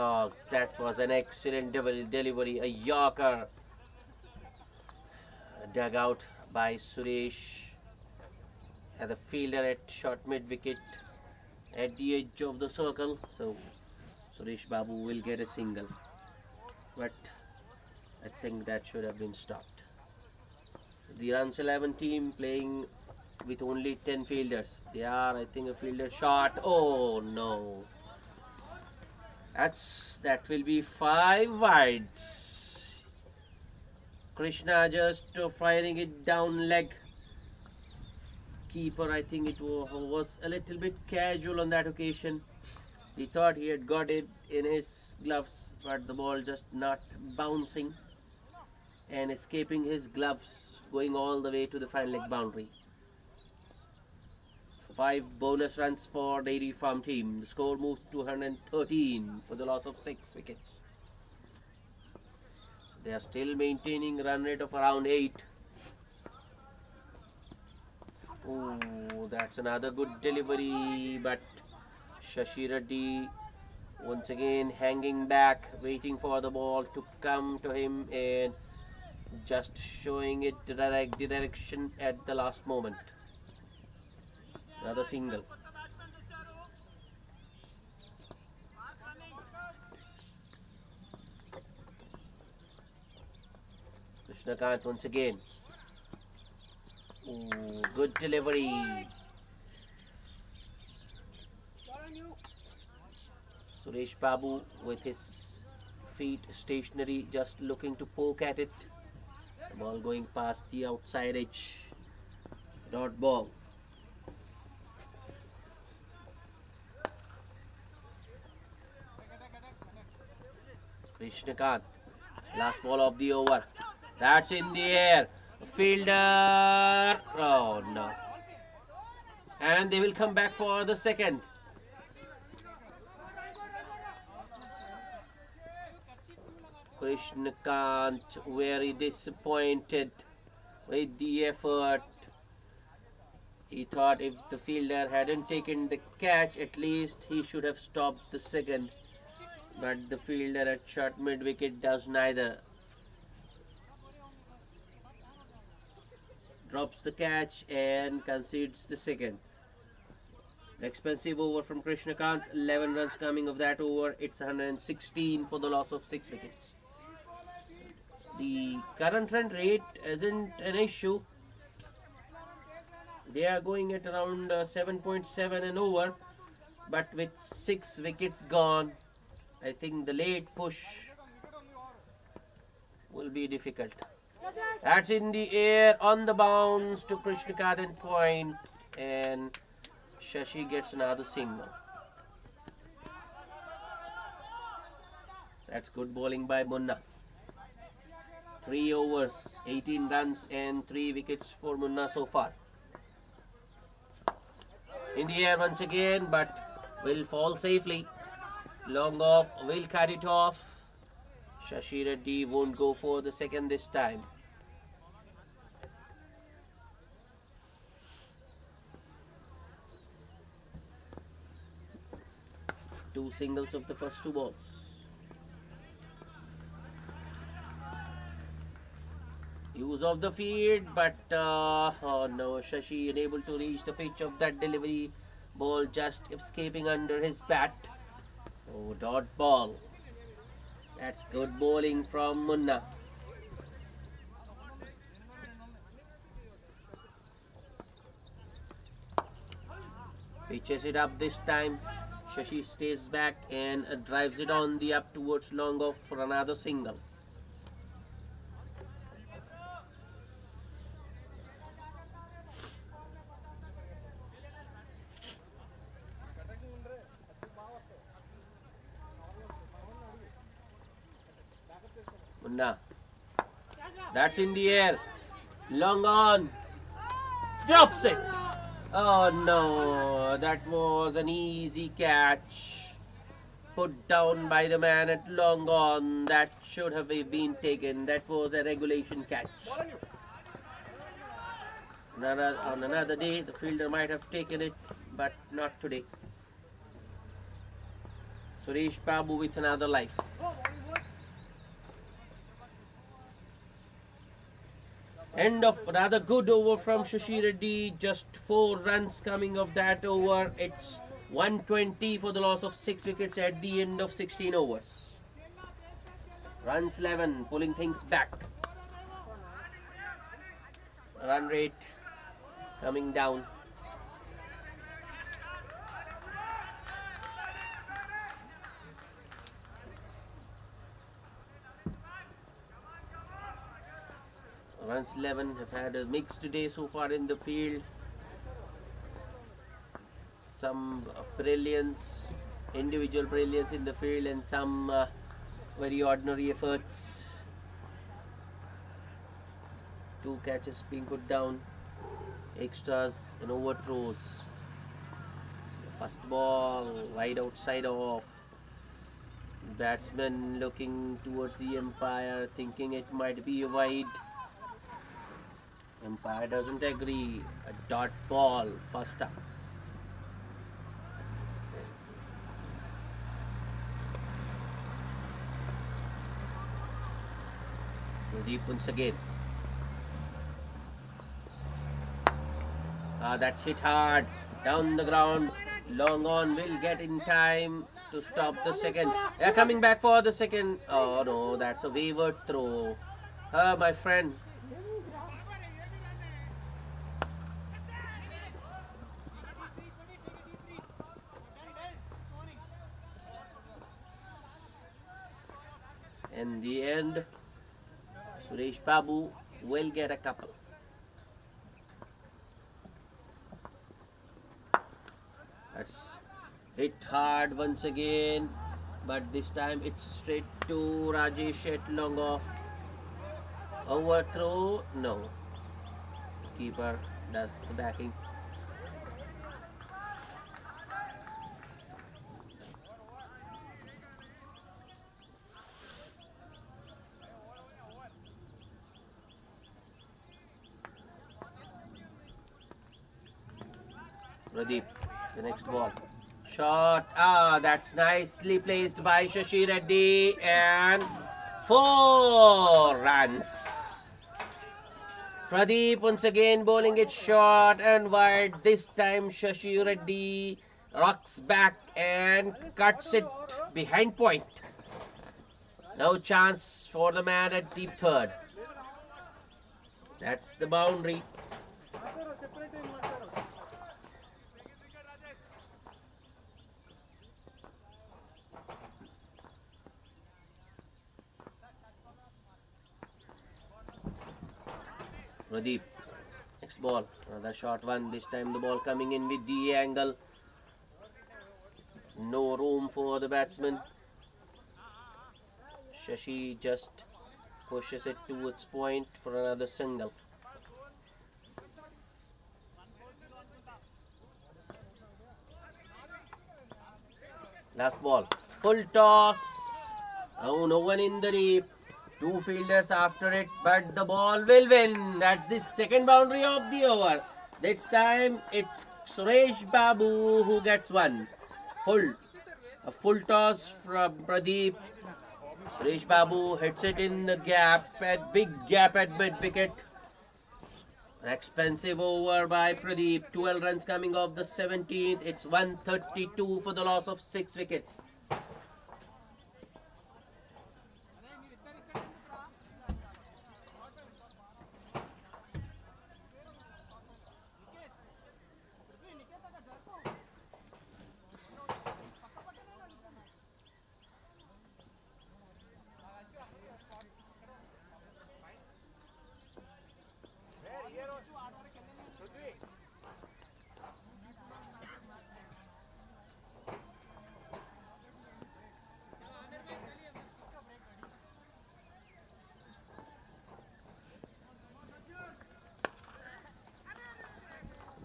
Oh, that was an excellent delivery. A Yorker dug out by Suresh. Had the fielder at short mid wicket at the edge of the circle. So Suresh Babu will get a single. But I think that should have been stopped. The Runs 11 team playing with only 10 fielders. They are, I think, a fielder short. Oh no. That will be 5 wides. Krishna just firing it down leg. Keeper, I think it was a little bit casual on that occasion. He thought he had got it in his gloves, but the ball just not bouncing and escaping his gloves, going all the way to the final leg boundary. 5 bonus runs for Dairy Farm team. The score moves to 113 for the loss of 6 wickets. So they are still maintaining a run rate of around 8. Oh, that's another good delivery, but Shashi Reddy once again hanging back, waiting for the ball to come to him and just showing it the direction at the last moment. Another single. Krishnakant once again. Ooh, good delivery. Suresh Babu with his feet stationary, just looking to poke at it. The ball going past the outside edge. Dot ball. Krishnakant, last ball of the over. That's in the air. Fielder. Oh no. And they will come back for the second. Krishnakant very disappointed with the effort. He thought if the fielder hadn't taken the catch, at least he should have stopped the second. But the fielder at short mid wicket does neither. Drops the catch and concedes the second. Expensive over from Krishnakant. 11 runs coming of that over. It's 116 for the loss of 6 wickets. The current run rate isn't an issue. They are going at around 7.7 and over. But with 6 wickets gone, I think the late push will be difficult. That's in the air on the bounce to Krishnakant and point, and Shashi gets another single. That's good bowling by Munna. 3 overs, 18 runs and 3 wickets for Munna so far. In the air once again, but will fall safely. Long off, will cut it off. Shashi Reddy won't go for the second this time. Two singles of the first 2 balls. Use of the field, but oh no, Shashi unable to reach the pitch of that delivery. Ball just escaping under his bat. Oh, dot ball. That's good bowling from Munna. Pitches it up this time. Shashi stays back and drives it on the up towards long off for another single. Munna. That's in the air. Long on. Drops it. Oh no, that was an easy catch. Put down by the man at long on. That should have been taken. That was a regulation catch. On another day, the fielder might have taken it, but not today. Suresh Babu with another life. End of another good over from Shashi Reddy. Just 4 runs coming of that over. It's 120 for the loss of 6 wickets at the end of 16 overs. Runs 11, pulling things back. Run rate coming down. Runs 11 have had a mixed day so far in the field. Some brilliance, individual brilliance in the field, and some very ordinary efforts. 2 catches being put down, extras and overthrows. First ball wide outside off. Batsman looking towards the umpire, thinking it might be a wide. Umpire doesn't agree. A dot ball, first up. Deep once again. That's hit hard. Down the ground. Long on will get in time to stop the second. They're coming back for the second. Oh no, that's a wayward throw. My friend. In the end, Suresh Babu will get a couple. That's hit hard once again, but this time it's straight to Rajesh at long off. Overthrow, no. Keeper does the backing. Pradeep, the next ball. Shot. That's nicely placed by Shashi Reddy, and 4 runs. Pradeep once again bowling it short and wide. This time Shashi Reddy rocks back and cuts it behind point. No chance for the man at deep third. That's the boundary. Pradeep, next ball, another short one. This time the ball coming in with the angle. No room for the batsman. Shashi just pushes it to its point for another single. Last ball, full toss. Oh, no one in the deep. 2 fielders after it, but the ball will win. That's the second boundary of the over. This time it's Suresh Babu who gets one. A full toss from Pradeep. Suresh Babu hits it in the big gap at mid wicket. An expensive over by Pradeep. 12 runs coming off the 17th. It's 132 for the loss of 6 wickets.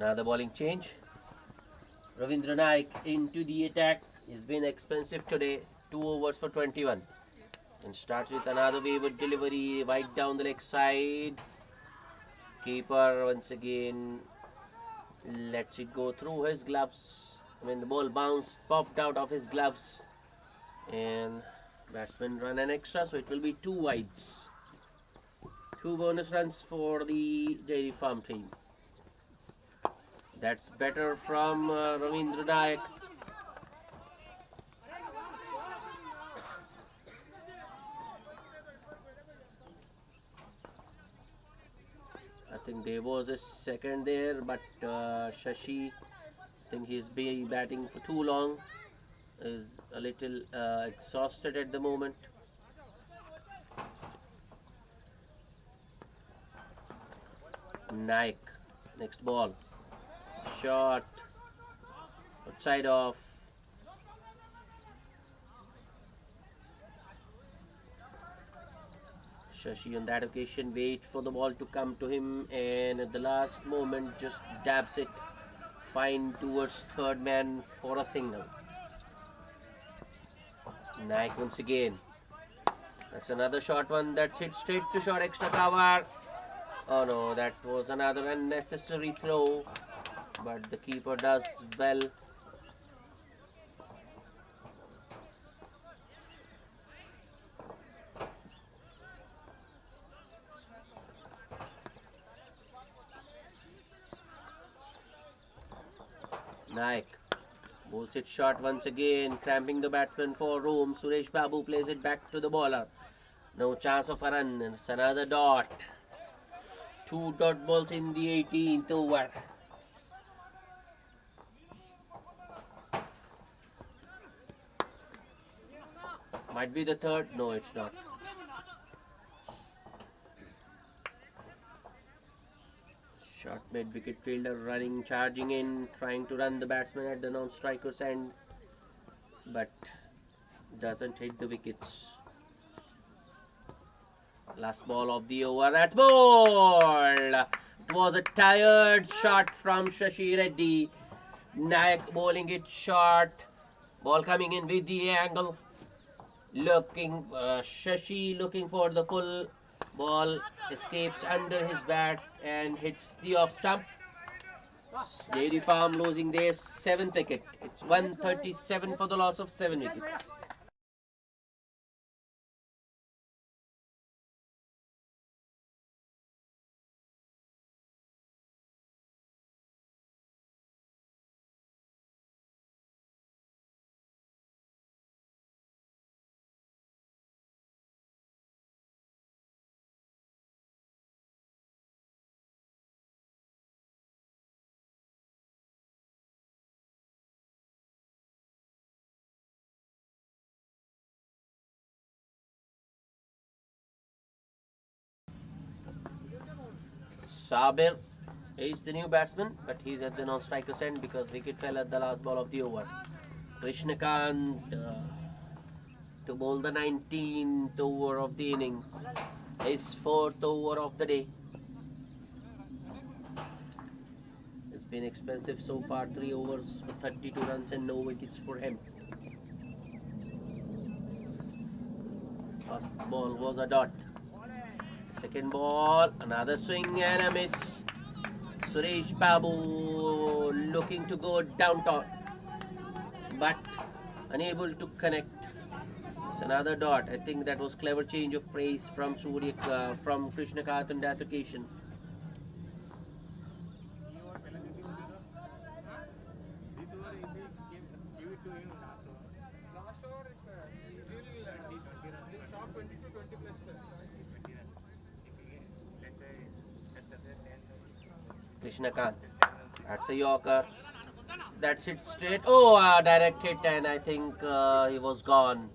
Another bowling change. Ravindra Naik into the attack. He's been expensive today. 2 overs for 21. And starts with another wayward delivery right down the leg side. Keeper once again lets it go through his gloves. The ball bounced, popped out of his gloves. And batsman run an extra, so it will be 2 wides. 2 bonus runs for the Dairy Farm team. That's better from Ravindra Naik. I think there was a second there, but Shashi, I think he's been batting for too long, is a little exhausted at the moment. Naik, next ball, shot, outside off. Shashi on that occasion waits for the ball to come to him, and at the last moment just dabs it fine towards third man for a single. Naik once again. That's another short one that's hit straight to short extra cover. Oh no, that was another unnecessary throw, but the keeper does well. Naik bowls it short once again, cramping the batsman for room. Suresh Babu plays it back to the bowler. No chance of a run. It's another dot. 2 dot balls in the 18th over. Might be the third. No, it's not. Short mid wicket fielder running, charging in, trying to run the batsman at the non-striker's end, but doesn't hit the wickets. Last ball of the over. That's ball. It was a tired shot from Shashi Reddy. Naik bowling it short. Ball coming in with the angle. Shashi looking for the pull. Ball escapes under his bat and hits the off stump. Dairy Farm losing their 7th wicket. It's 137 for the loss of 7 wickets. Sabir is the new batsman, but he's at the non-striker's end because wicket fell at the last ball of the over. Krishnakant to bowl the 19th over of the innings, his 4th over of the day. It's been expensive so far, 3 overs for 32 runs and no wickets for him. First ball was a dot. Second ball, another swing and a miss. Suresh Babu looking to go down top, but unable to connect. It's another dot. I think that was clever change of pace from Krishnakant on that occasion. Krishnakant. That's a Yorker. That's it straight. Oh, a direct hit, and I think he was gone.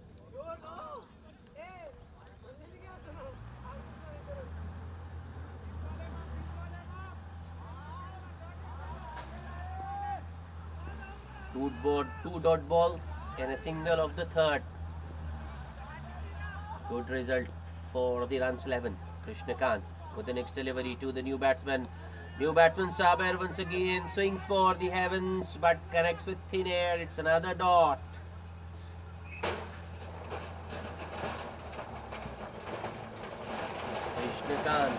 Two dot balls and a single of the third. Good result for the runs 11. Krishnakant with the next delivery to the new batsman. New batsman Saber once again swings for the heavens but connects with thin air. It's another dot. Krishnakant.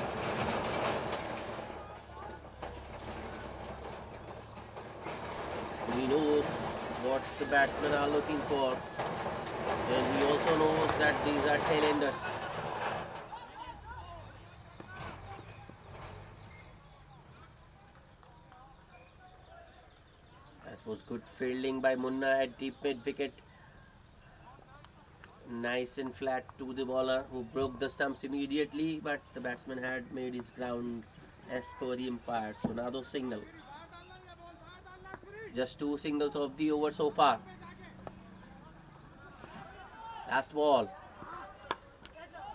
He knows what the batsmen are looking for, and he also knows that these are tailenders. That was good fielding by Munna at deep mid wicket. Nice and flat to the bowler, who broke the stumps immediately, but the batsman had made his ground as per the umpire. So another single. Just 2 singles of the over so far. Last ball.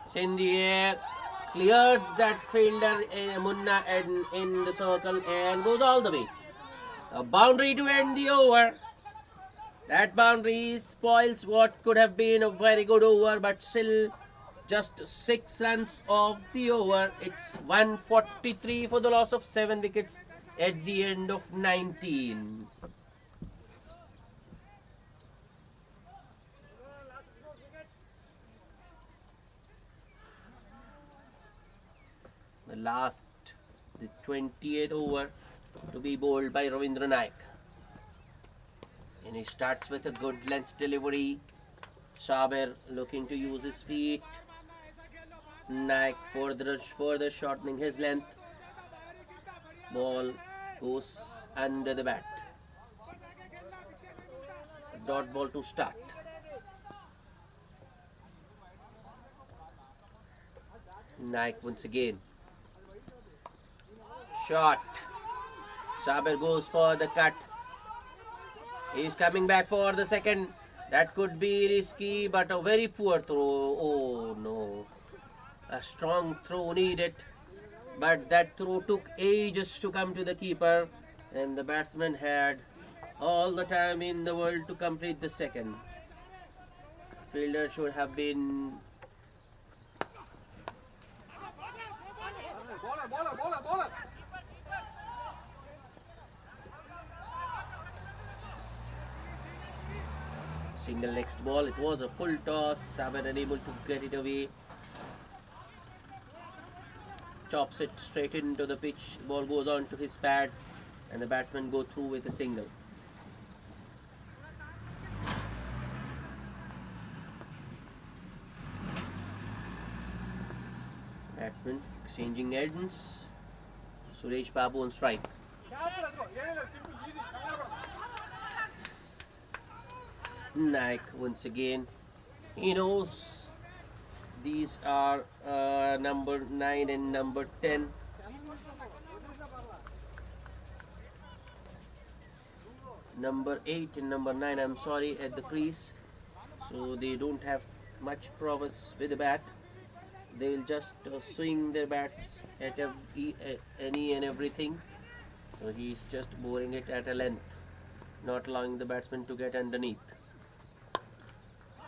It's in the air. Clears that fielder Munna in the circle and goes all the way. A boundary to end the over. That boundary spoils what could have been a very good over, but still just 6 runs of the over. It's 143 for the loss of 7 wickets at the end of 19. The last, the 28th over to be bowled by Ravindra Naik. And he starts with a good length delivery. Saber looking to use his feet. Naik further shortening his length. Ball goes under the bat. Dot ball to start. Naik once again. Shot. Saber goes for the cut. He's coming back for the second. That could be risky, but a very poor throw. Oh no. A strong throw needed, but that throw took ages to come to the keeper, and the batsman had all the time in the world to complete the second. Fielder should have been single next ball. It was a full toss. Saber unable to get it away. Chops it straight into the pitch. The ball goes on to his pads, and the batsmen go through with a single. Batsmen exchanging ends. Suresh Babu on strike. Naik once again. He knows these are number 9 and number 10. Number 8 and number 9, I'm sorry, at the crease. So they don't have much prowess with the bat. They'll just swing their bats at any and everything. So he's just boring it at a length, not allowing the batsman to get underneath.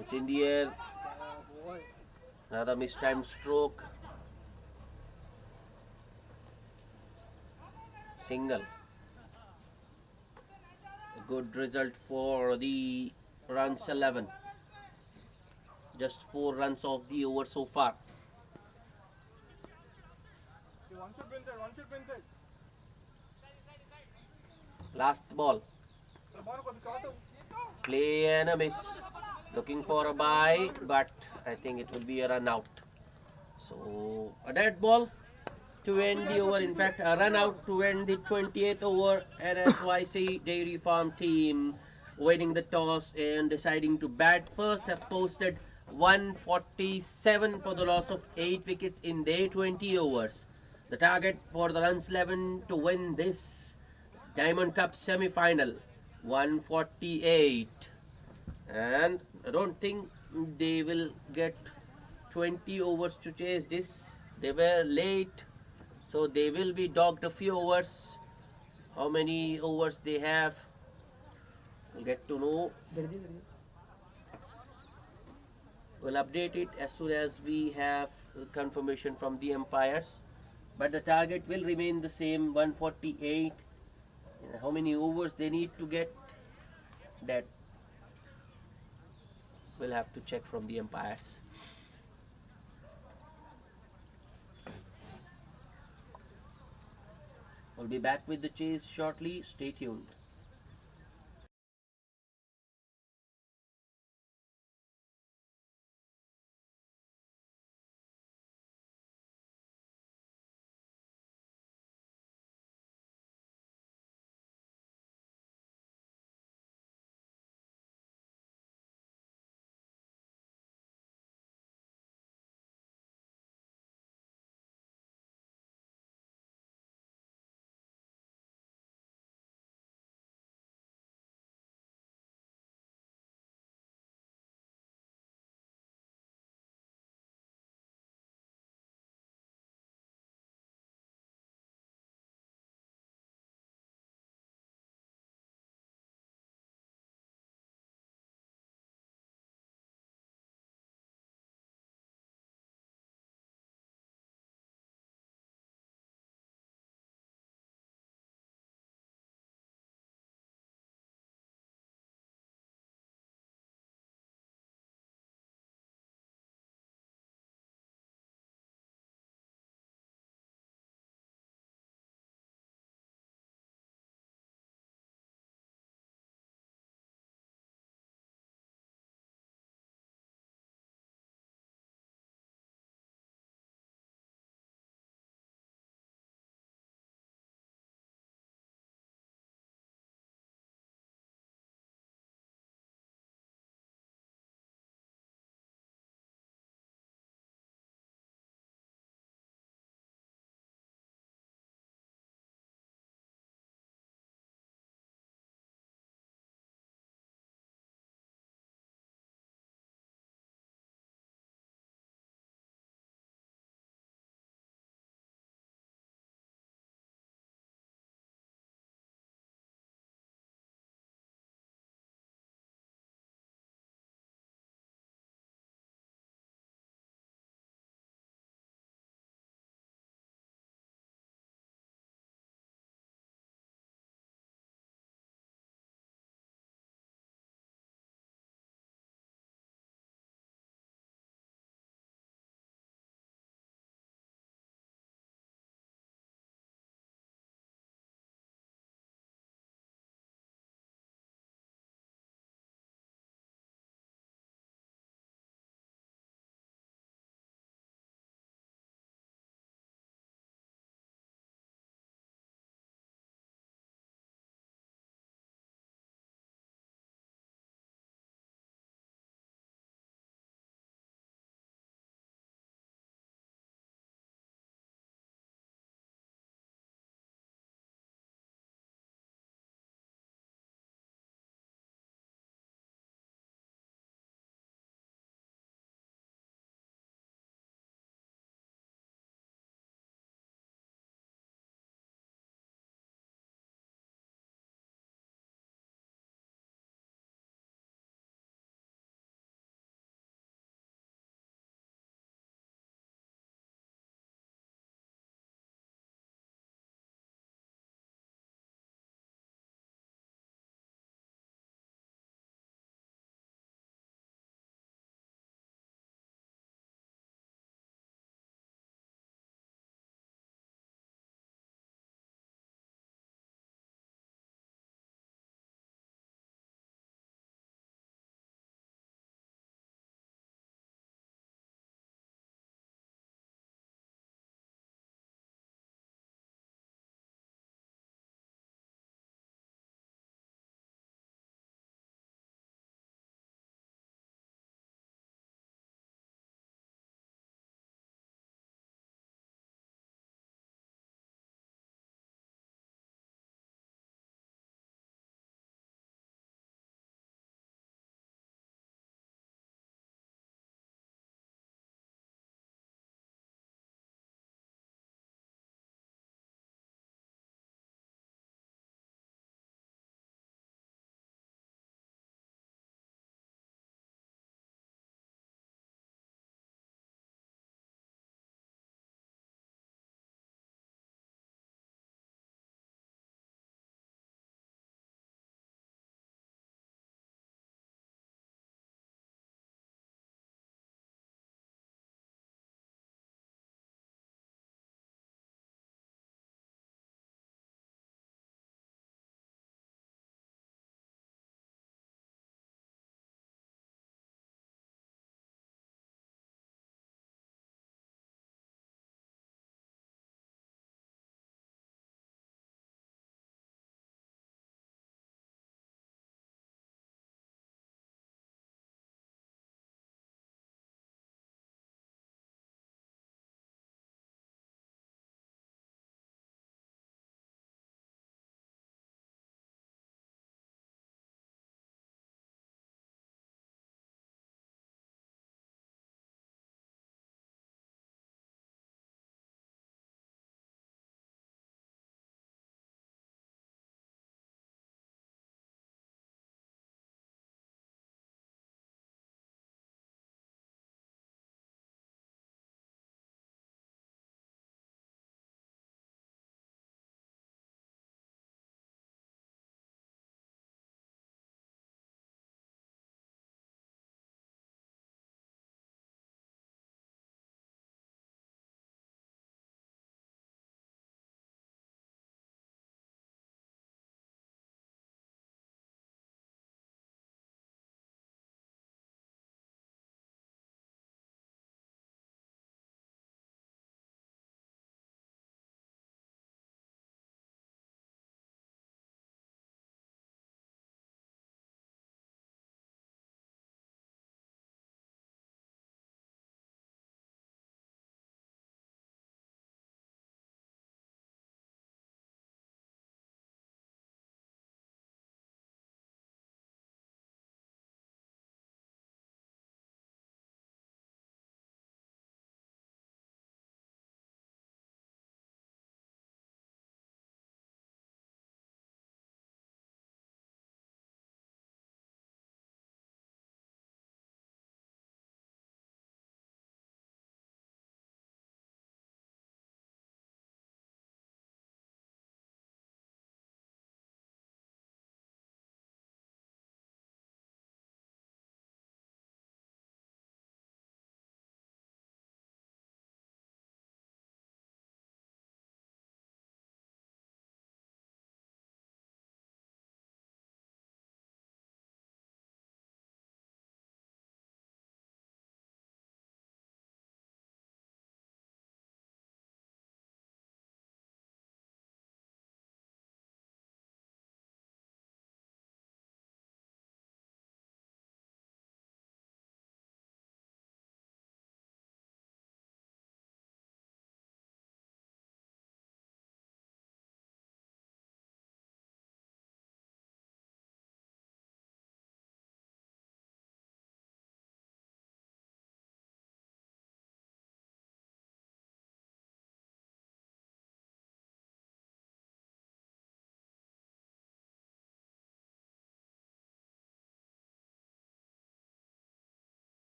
It's in the air. Another mistimed stroke. Single. A good result for the runs 11. Just 4 runs of the over so far. Last ball. Play and a miss. Looking for a bye, but I think it will be a run out. So a dead ball to end the over. In fact, a run out to end the 28th over. Nsyc Dairy Farm team winning the toss and deciding to bat first have posted 147 for the loss of 8 wickets in their 20 overs. The target for the runs 11 to win this Diamond Cup semi-final, 148. And I don't think they will get 20 overs to chase this. They were late, so they will be dogged a few overs. How many overs they have, we'll get to know. We'll update it as soon as we have confirmation from the umpires. but the target will remain the same, 148. How many overs they need to get, that we'll have to check from the umpires. We'll be back with the chase shortly. Stay tuned.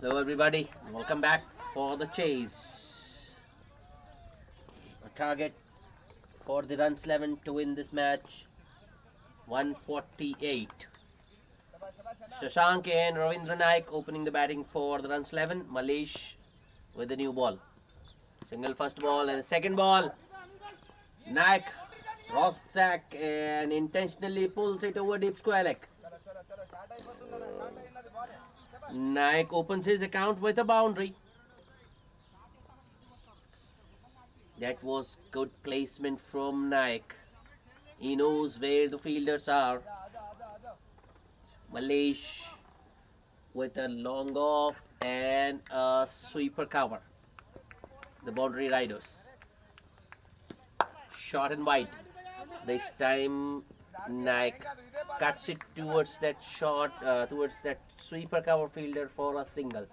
Hello everybody, welcome back for the chase. A target for the runs 11 to win this match, 148. Shashank and Ravindra Naik opening the batting for the runs 11. Malesh with the new ball. Single first ball and second ball. Naik rocks sack and intentionally pulls it over deep square leg. Naik opens his account with a boundary. That was good placement from Naik. He knows where the fielders are. Malesh with a long off and a sweeper cover. The boundary riders. Short and wide. This time Naik cuts it towards that towards that sweeper cover fielder for a single.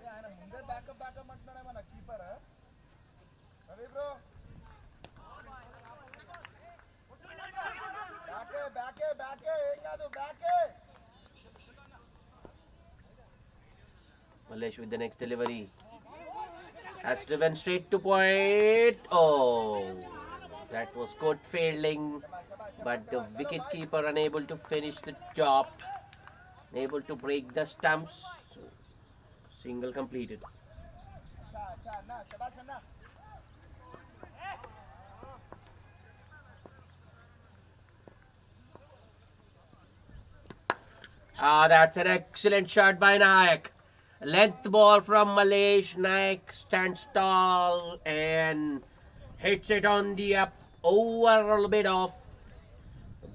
Malesh with the next delivery. Has driven straight to point. Oh, that was good fielding, but the wicket keeper unable to finish the job, unable to break the stumps. So, single completed. That's an excellent shot by Naik. Length ball from Malesh. Naik stands tall and hits it on the up over a little bit off.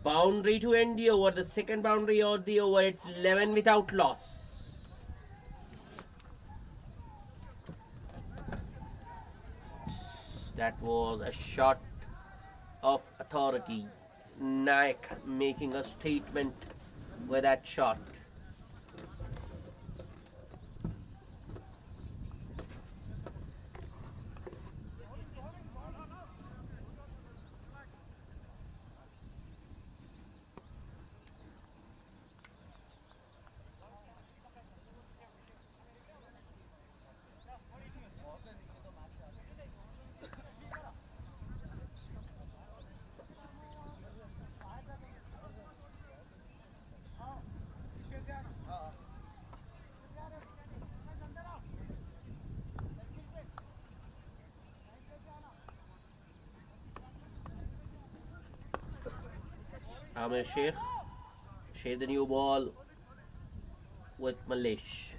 Boundary to end the over. The second boundary of the over. It's 11 without loss. That was a shot of authority. Naik making a statement with that shot. Nsyc share the new ball with Malesh.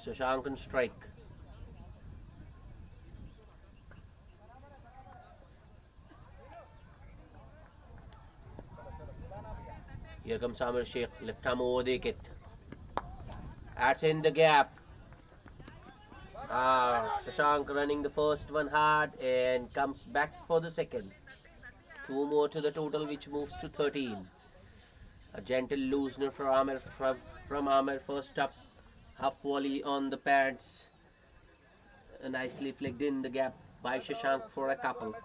Shashank can strike. Here comes Nsyc, left arm over the wicket. That's in the gap. Shashank running the first one hard and comes back for the second. Two more to the total, which moves to 13. A gentle loosener from Amir. First up, half volley on the pads. Nicely flicked in the gap by Shashank for a couple.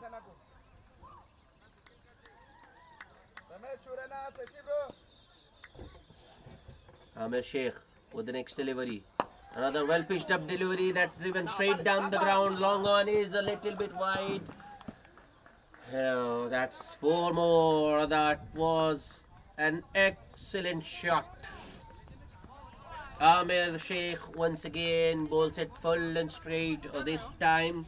Nsyc with the next delivery. Another well pitched up delivery that's driven straight down the ground. Long on is a little bit wide. Oh, that's four more. That was an excellent shot. Nsyc once again bowls it full and straight. This time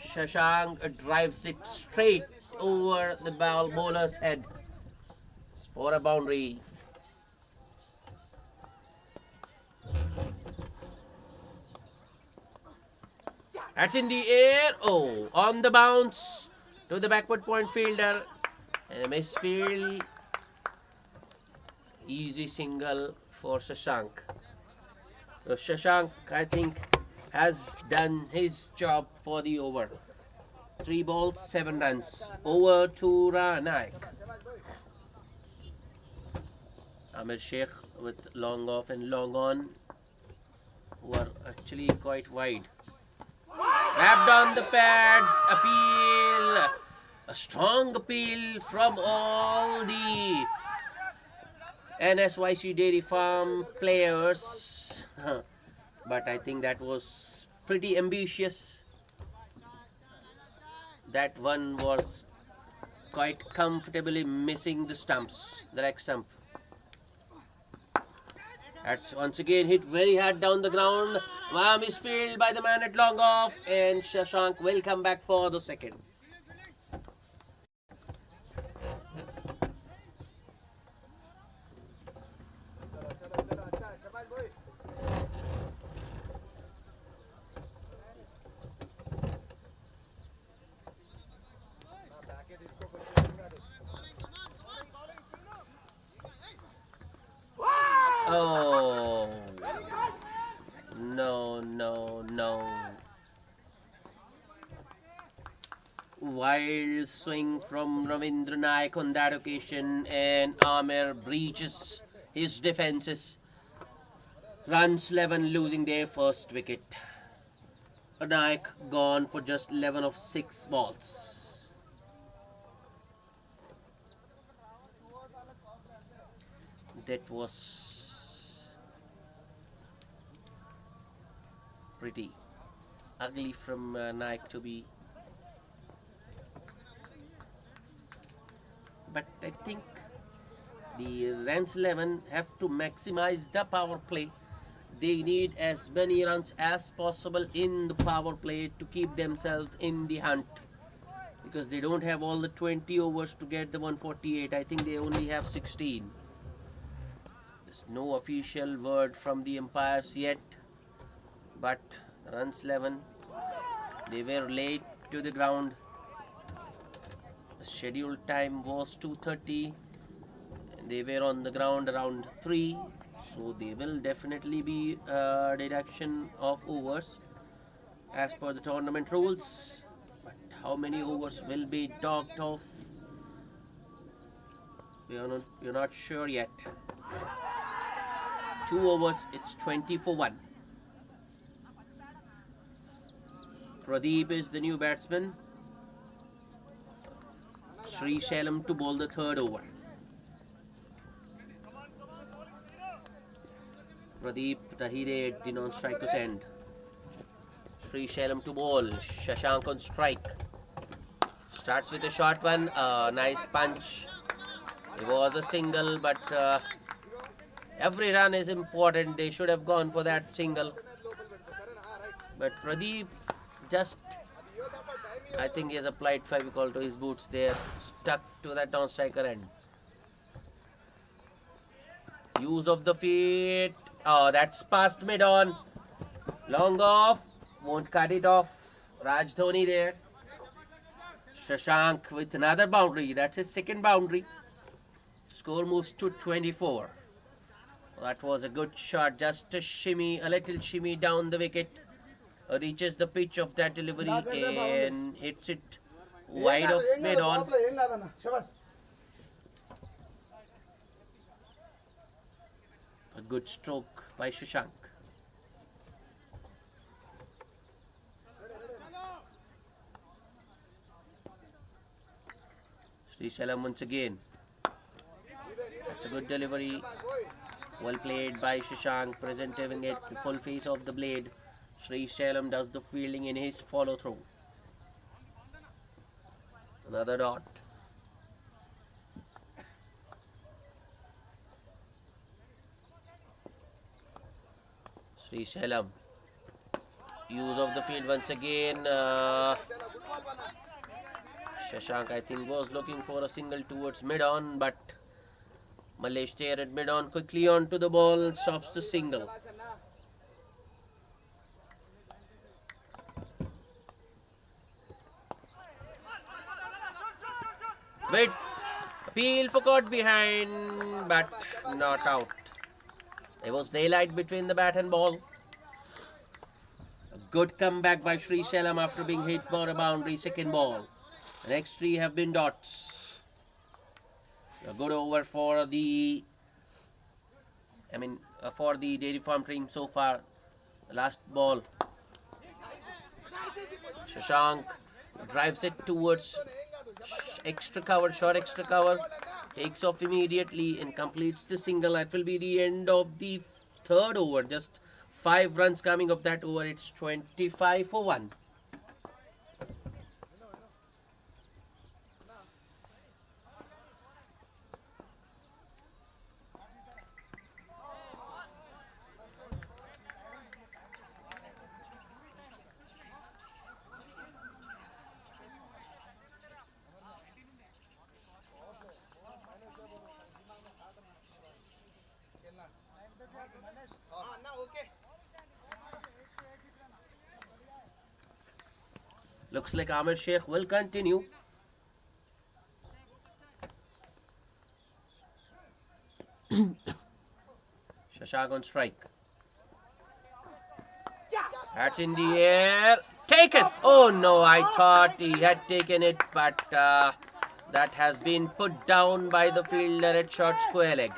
Shashank drives it straight over the bowler's head for a boundary. That's in the air. Oh, on the bounce to the backward point fielder. And a misfield. Easy single for Shashank. So Shashank, I think, has done his job for the over. 3 balls, 7 runs. Over to Naik. Nsyc with long off and long on were actually quite wide. Wrapped on the pads, appeal. A strong appeal from all the Nsyc Dairy Farm players. But I think that was pretty ambitious. That one was quite comfortably missing the stumps, the leg stump. That's once again hit very hard down the ground. Misfield by the man at long off, and Shashank will come back for the second. Oh, no. Wild swing from Ravindra Naik on that occasion, and Amer breaches his defenses. Runs 11, losing their first wicket. Naik gone for just 11 of 6 balls. That was pretty ugly from Naik to be. But I think the Rans 11 have to maximize the power play. They need as many runs as possible in the power play to keep themselves in the hunt, because they don't have all the 20 overs to get the 148. I think they only have 16. There's no official word from the umpires yet, but Runs 11, they were late to the ground. The scheduled time was 2:30, and they were on the ground around 3, so they will definitely be a deduction of overs as per the tournament rules. But how many overs will be docked off, we're not sure yet. 2 overs, it's 20 for 1. Pradeep is the new batsman. Sri Sailam to bowl the 3rd over. Pradeep Rahide at the non-striker's end. Sri Sailam to bowl. Shashank on strike. Starts with a short one. Nice punch. It was a single, but every run is important. They should have gone for that single. But Pradeep just, I think he has applied Fevicol to his boots there. Stuck to that non-striker end. Use of the feet. Oh, that's past mid-on. Long off. Won't cut it off. Raj Dhoni there. Shashank with another boundary. That's his second boundary. Score moves to 24. That was a good shot. Just a shimmy, a little shimmy down the wicket. Reaches the pitch of that delivery and hits it wide of mid-on. A good stroke by Shashank. Sri Sailam once again. It's a good delivery. Well played by Shashank, presenting it the full face of the blade. Sri Sailam does the fielding in his follow-through. Another dot. Sri Sailam. Use of the field once again. Shashank, I think, was looking for a single towards mid-on, but Malesh there at mid-on, quickly onto the ball and stops the single. Wait, appeal for caught behind, but not out. There was daylight between the bat and ball. A good comeback by Sri Sailam after being hit for a boundary, second ball. The next 3 have been dots. A good over for the, for the Dairy Farm team so far. The last ball. Shashank drives it towards extra cover, short extra cover, takes off immediately and completes the single. That will be the end of the third over. Just 5 runs coming of that over. It's 25 for 1. Looks like Nsyc will continue. Shashank on strike. That's in the air. Taken! Oh no, I thought he had taken it, but that has been put down by the fielder at short square leg.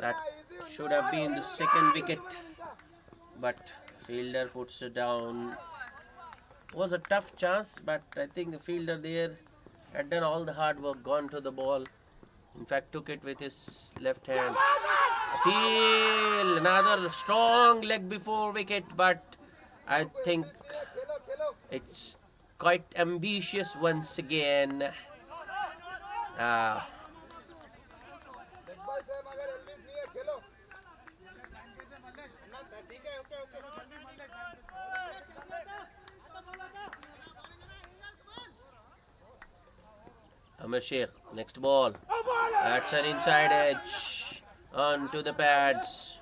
That should have been the second wicket, but fielder puts it down. Was a tough chance, but I think the fielder there had done all the hard work, gone to the ball. In fact, took it with his left hand. Appeal, another strong leg before wicket, but I think it's quite ambitious once again. Nsyc, next ball. That's an inside edge onto the pads.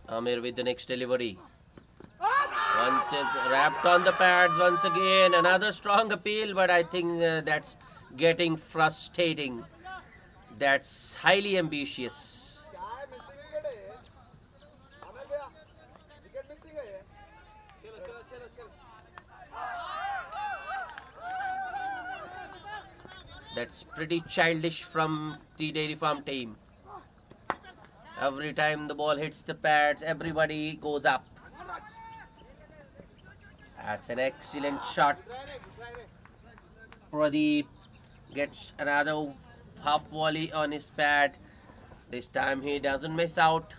Amir with the next delivery. Wrapped on the pads once again. Another strong appeal, but I think that's getting frustrating. That's highly ambitious. That's pretty childish from the dairy farm team. Every time the ball hits the pads, everybody goes up. That's an excellent shot. Pradeep gets another half volley on his pad. This time he doesn't miss out.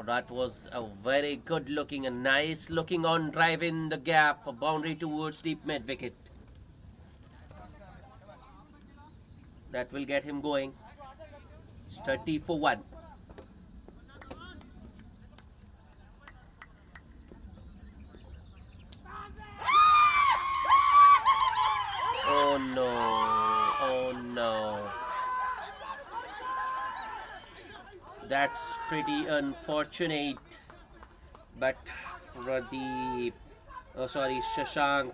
That was a very good looking, a nice looking on drive in the gap, a boundary towards deep mid wicket. That will get him going. It's 30 for 1. Oh no, oh no. That's pretty unfortunate. But Shashank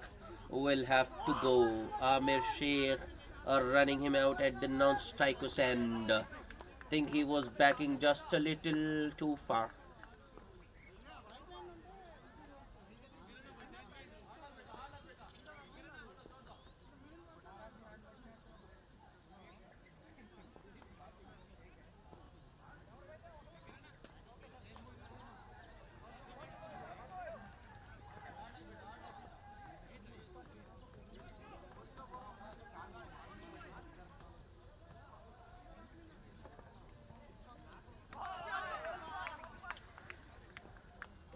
will have to go. Nsyc are running him out at the non-strikers end. I think he was backing just a little too far.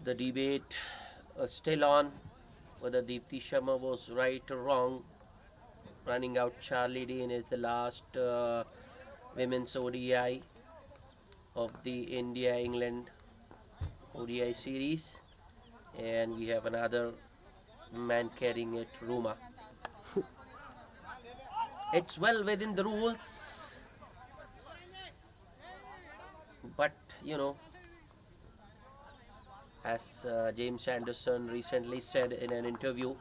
The debate still on whether Deepti Sharma was right or wrong. Running out Charlie Dean is the last women's ODI of the India-England ODI series, and we have another man carrying it, Ruma. It's well within the rules, but you know, as James Anderson recently said in an interview,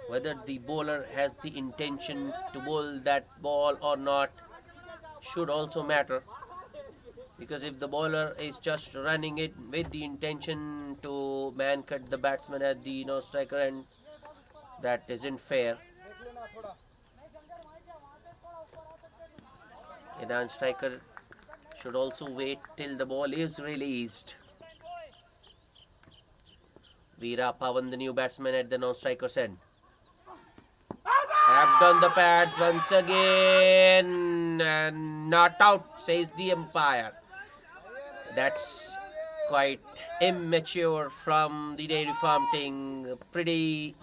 whether the bowler has the intention to bowl that ball or not should also matter. because if the bowler is just running it with the intention to man cut the batsman at the non-striker end, that isn't fair. A non-striker should also wait till the ball is released. Veera Pawan, the new batsman at the non-striker's end. Tapped on the pads once again and not out, says the umpire. That's quite immature from the dairy farm team, pretty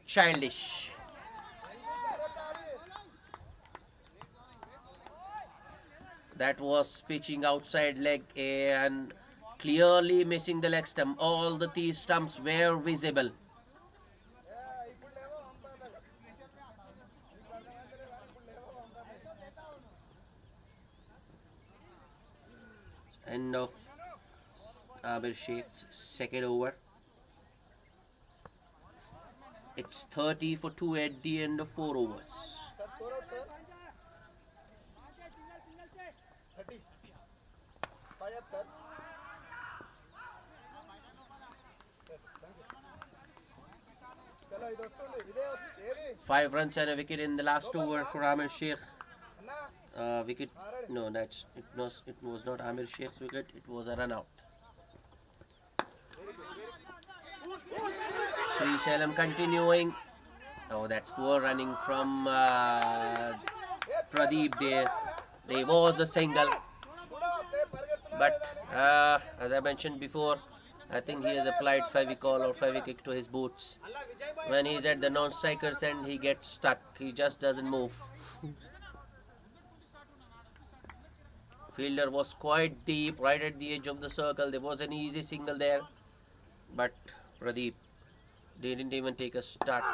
childish. That was pitching outside leg and clearly missing the leg stump. All the three stumps were visible. End of Amir Sheikh's second over. It's 30 for 2 at the end of 4 overs. Five runs and a wicket in the last over for Amir Sheikh. Wicket? No, it was not Amir Sheikh's wicket. It was a run out. Sri Sailam continuing. Oh, that's poor running from Pradeep there. There was a single, but as I mentioned before, I think he has applied Fevicol or Fevikick to his boots. When he's at the non-striker's end, he gets stuck. He just doesn't move. Fielder was quite deep, right at the edge of the circle. There was an easy single there, but Pradeep didn't even take a start.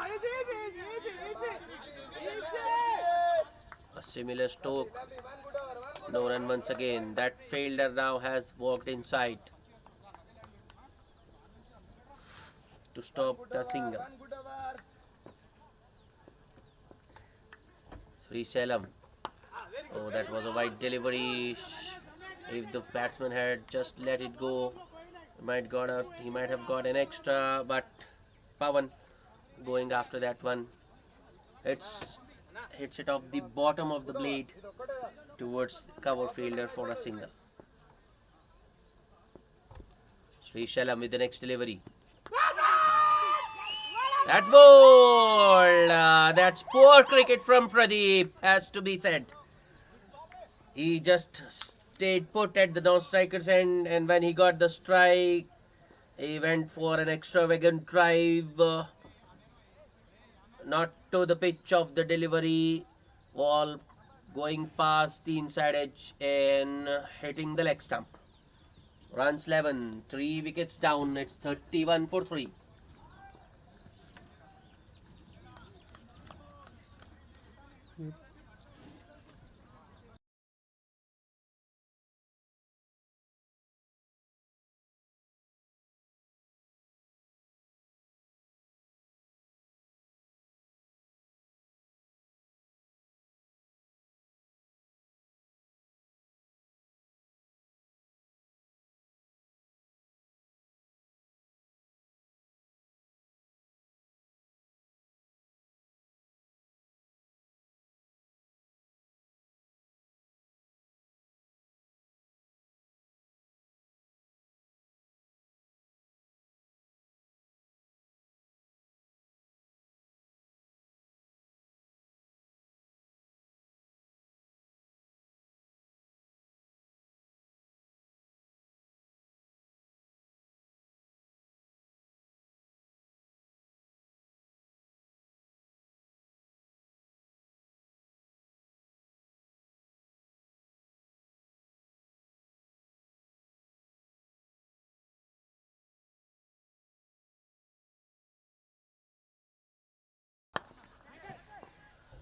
A similar stroke. No run once again. That fielder now has walked inside to stop the single. Sri Sailam. Oh, that was a wide delivery. If the batsman had just let it go, he might have got an extra, but Pawan going after that one. Hits it off the bottom of the blade towards the cover fielder for a single. Sri Sailam with the next delivery. That's ball. That's poor cricket from Pradeep, has to be said. He just stayed put at the non-striker's end, and when he got the strike, he went for an extravagant drive, not to the pitch of the delivery, ball going past the inside edge and hitting the leg stump. Runs 11, 3 wickets down. It's 31 for 3.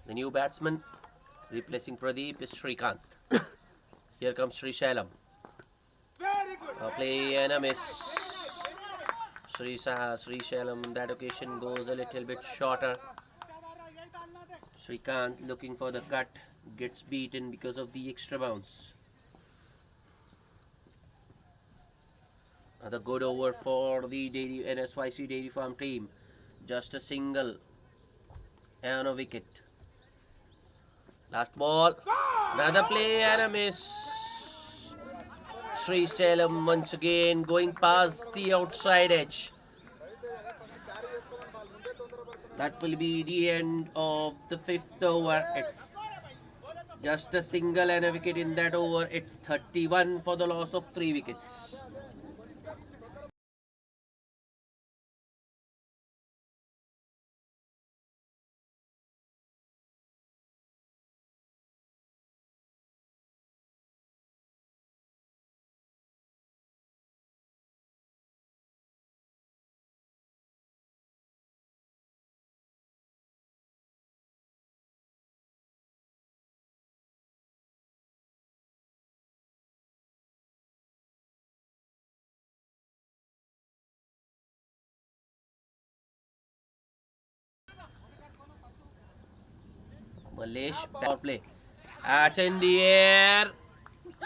The new batsman replacing Pradeep is Srikanth. Here comes Sri Sailam. A play and a miss. Sri Sailam that occasion goes a little bit shorter. Srikanth looking for the cut, gets beaten because of the extra bounce. Another good over for the Nsyc Dairy Farm team. Just a single and a wicket. Last ball. Another play and a miss. Sri Salem once again going past the outside edge. That will be the end of the 5th over. It's just a single and a wicket in that over. It's 31 for the loss of 3 wickets. Malesh power play. That's in the air.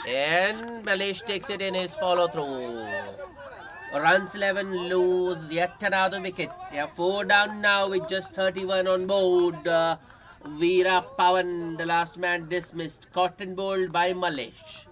And Malesh takes it in his follow through. Runs 11 lose yet another wicket. They are 4 down now with just 31 on board. Veera Pawan, the last man dismissed. Cotton bowled by Malesh.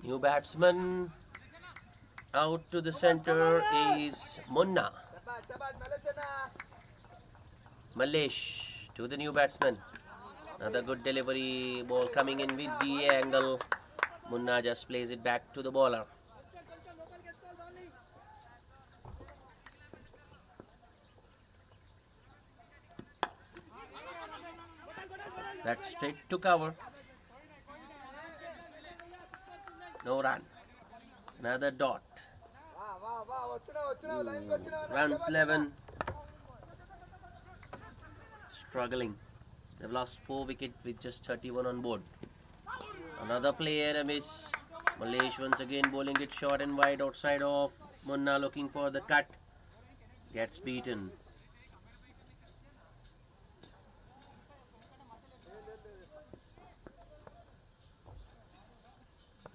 New batsman out to the center is Munna. Malesh to the new batsman. Another good delivery, ball coming in with the angle. Munna just plays it back to the bowler. That's straight to cover. No run. Another dot. Runs 11. Struggling. They've lost 4 wickets with just 31 on board. Another play and a miss. Malesh once again bowling it short and wide outside off. Munna looking for the cut. Gets beaten.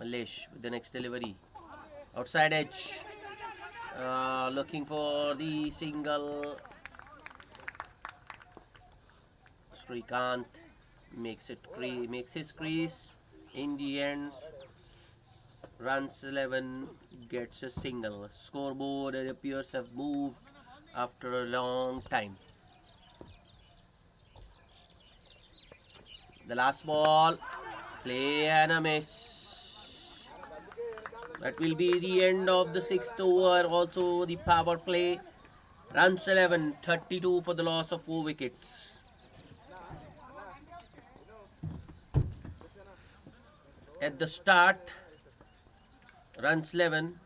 Malesh with the next delivery. Outside edge. Looking for the single. Srikanth makes his crease. In the end, runs 11, gets a single. Scoreboard, it appears, have moved after a long time. The last ball, play and a miss. That will be the end of the 6th over. Also the power play. Runs 11, 32 for the loss of 4 wickets. At the start, runs 11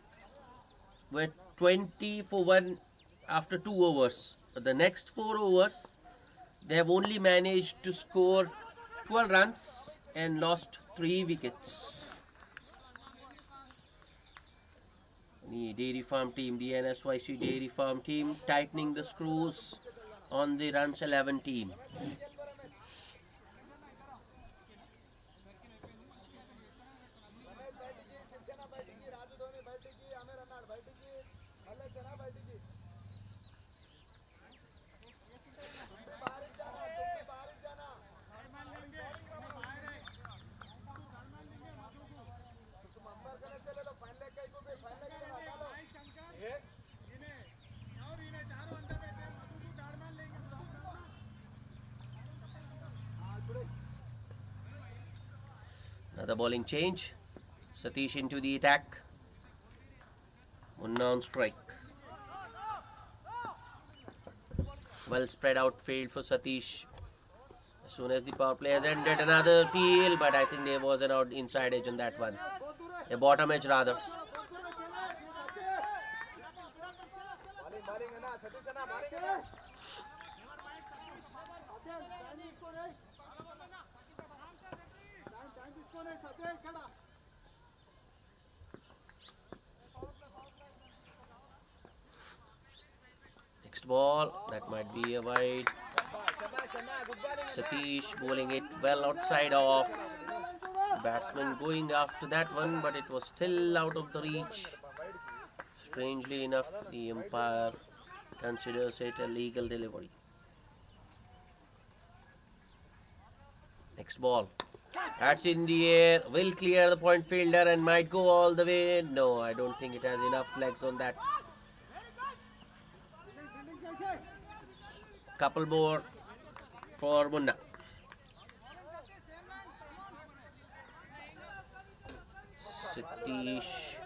were 20 for 1 after 2 overs. But the next 4 overs, they have only managed to score 12 runs and lost 3 wickets. The dairy farm team, the Nsyc dairy farm team, tightening the screws on the runs 11 team. Another bowling change. Satish into the attack. Munna on strike. Well spread out field for Satish. As soon as the power play has ended, another peel, but I think there was an out inside edge on that one. A bottom edge rather. Next ball, that might be a wide. Satish bowling it well outside off. Batsman going after that one, but it was still out of the reach. Strangely enough, the umpire considers it a legal delivery. Next ball. That's in the air. Will clear the point fielder and might go all the way. No, I don't think it has enough legs on that. Couple more for Munna. Satish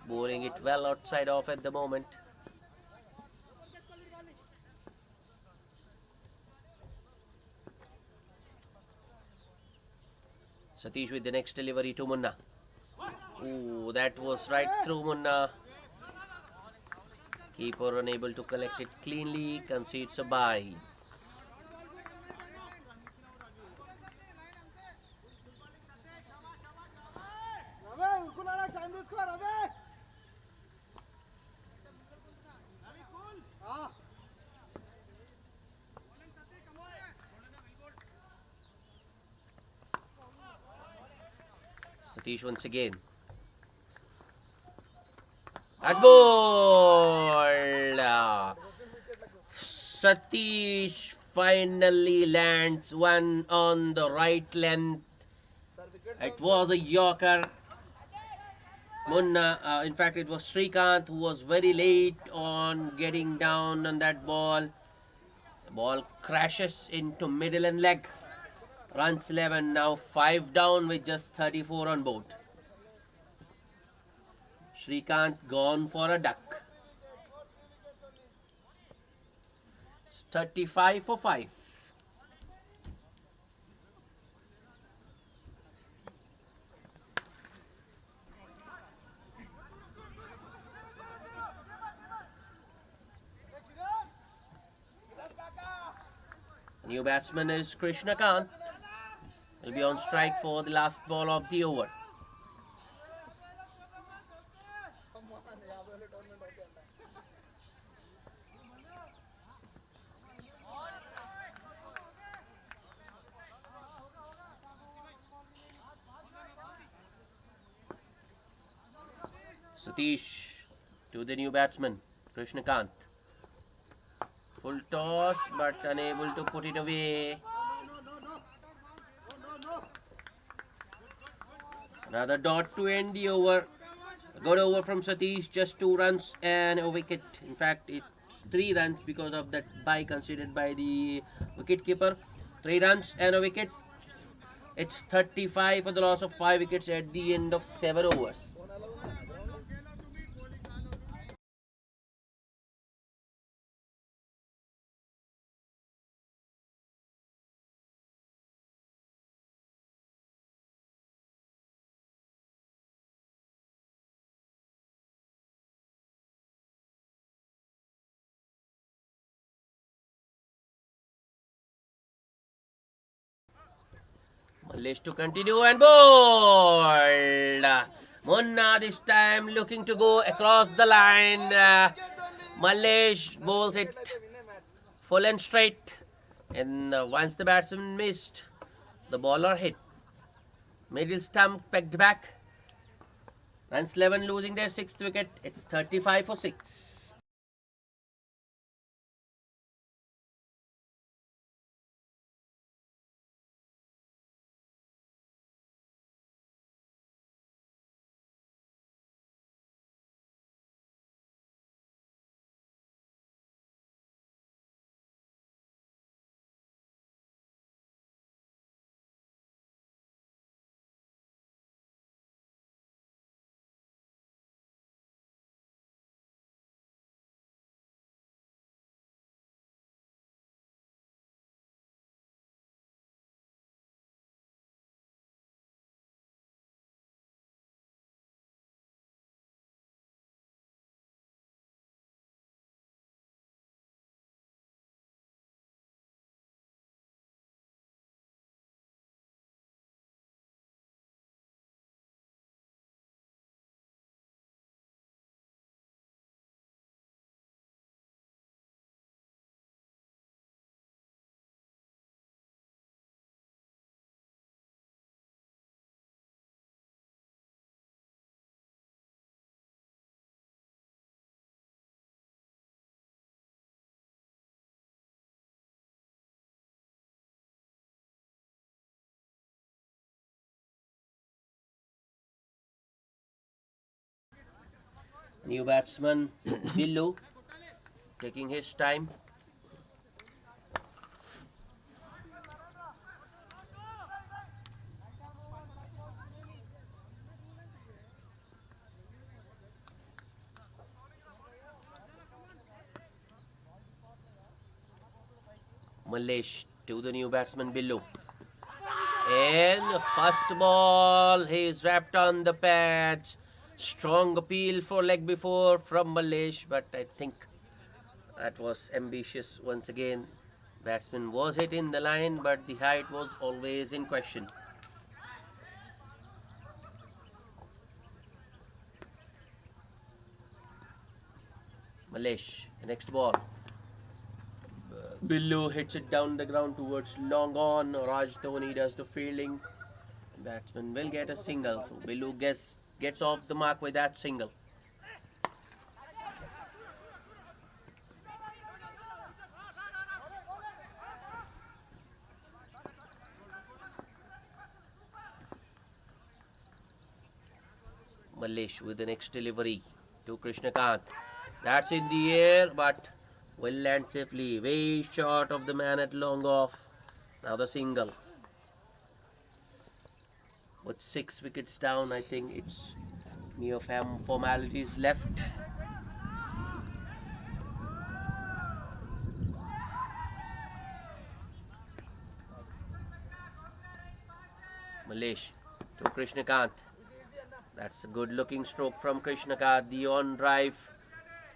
bowling it well outside off at the moment. Satish with the next delivery to Munna. Ooh, that was right through Munna. Keeper unable to collect it cleanly, concedes a bye. Satish once again. That's ball. Satish finally lands one on the right length. It was a Yorker. Munna, in fact, it was Srikanth who was very late on getting down on that ball. The ball crashes into middle and leg. Runs 11, now 5 down with just 34 on board. Srikanth gone for a duck. It's 35 for 5. New batsman is Krishna Kant. Will be on strike for the last ball of the over. Satish to the new batsman, Krishna Kant. Full toss, but unable to put it away. Another dot to end the over. A good over from Satish, just 2 runs and a wicket. In fact, it's 3 runs because of that bye considered by the wicketkeeper. 3 runs and a wicket. It's 35 for the loss of 5 wickets at the end of 7 overs. Malish to continue and bowled. Munna this time looking to go across the line. Malish bowls it full and straight. And once the batsman missed, the bowler hit. Middle stump pegged back. Runs 11 losing their sixth wicket. It's 35 for 6. New batsman Billu taking his time. Malish to the new batsman Billu. And first ball, he's wrapped on the pads. Strong appeal for leg before from Malish, but I think that was ambitious once again. Batsman was hit in the line, but the height was always in question. Malish, next ball. Billu hits it down the ground towards long on. Raj Dhoni does the fielding. Batsman will get a single. So Billu gets off the mark with that single. Malish with the next delivery to Krishnakant. That's in the air, but will land safely. Way short of the man at long off. Now the single. With 6 wickets down, I think it's mere formalities left. Malish to Krishnakant. That's a good looking stroke from Krishnakant. The on drive,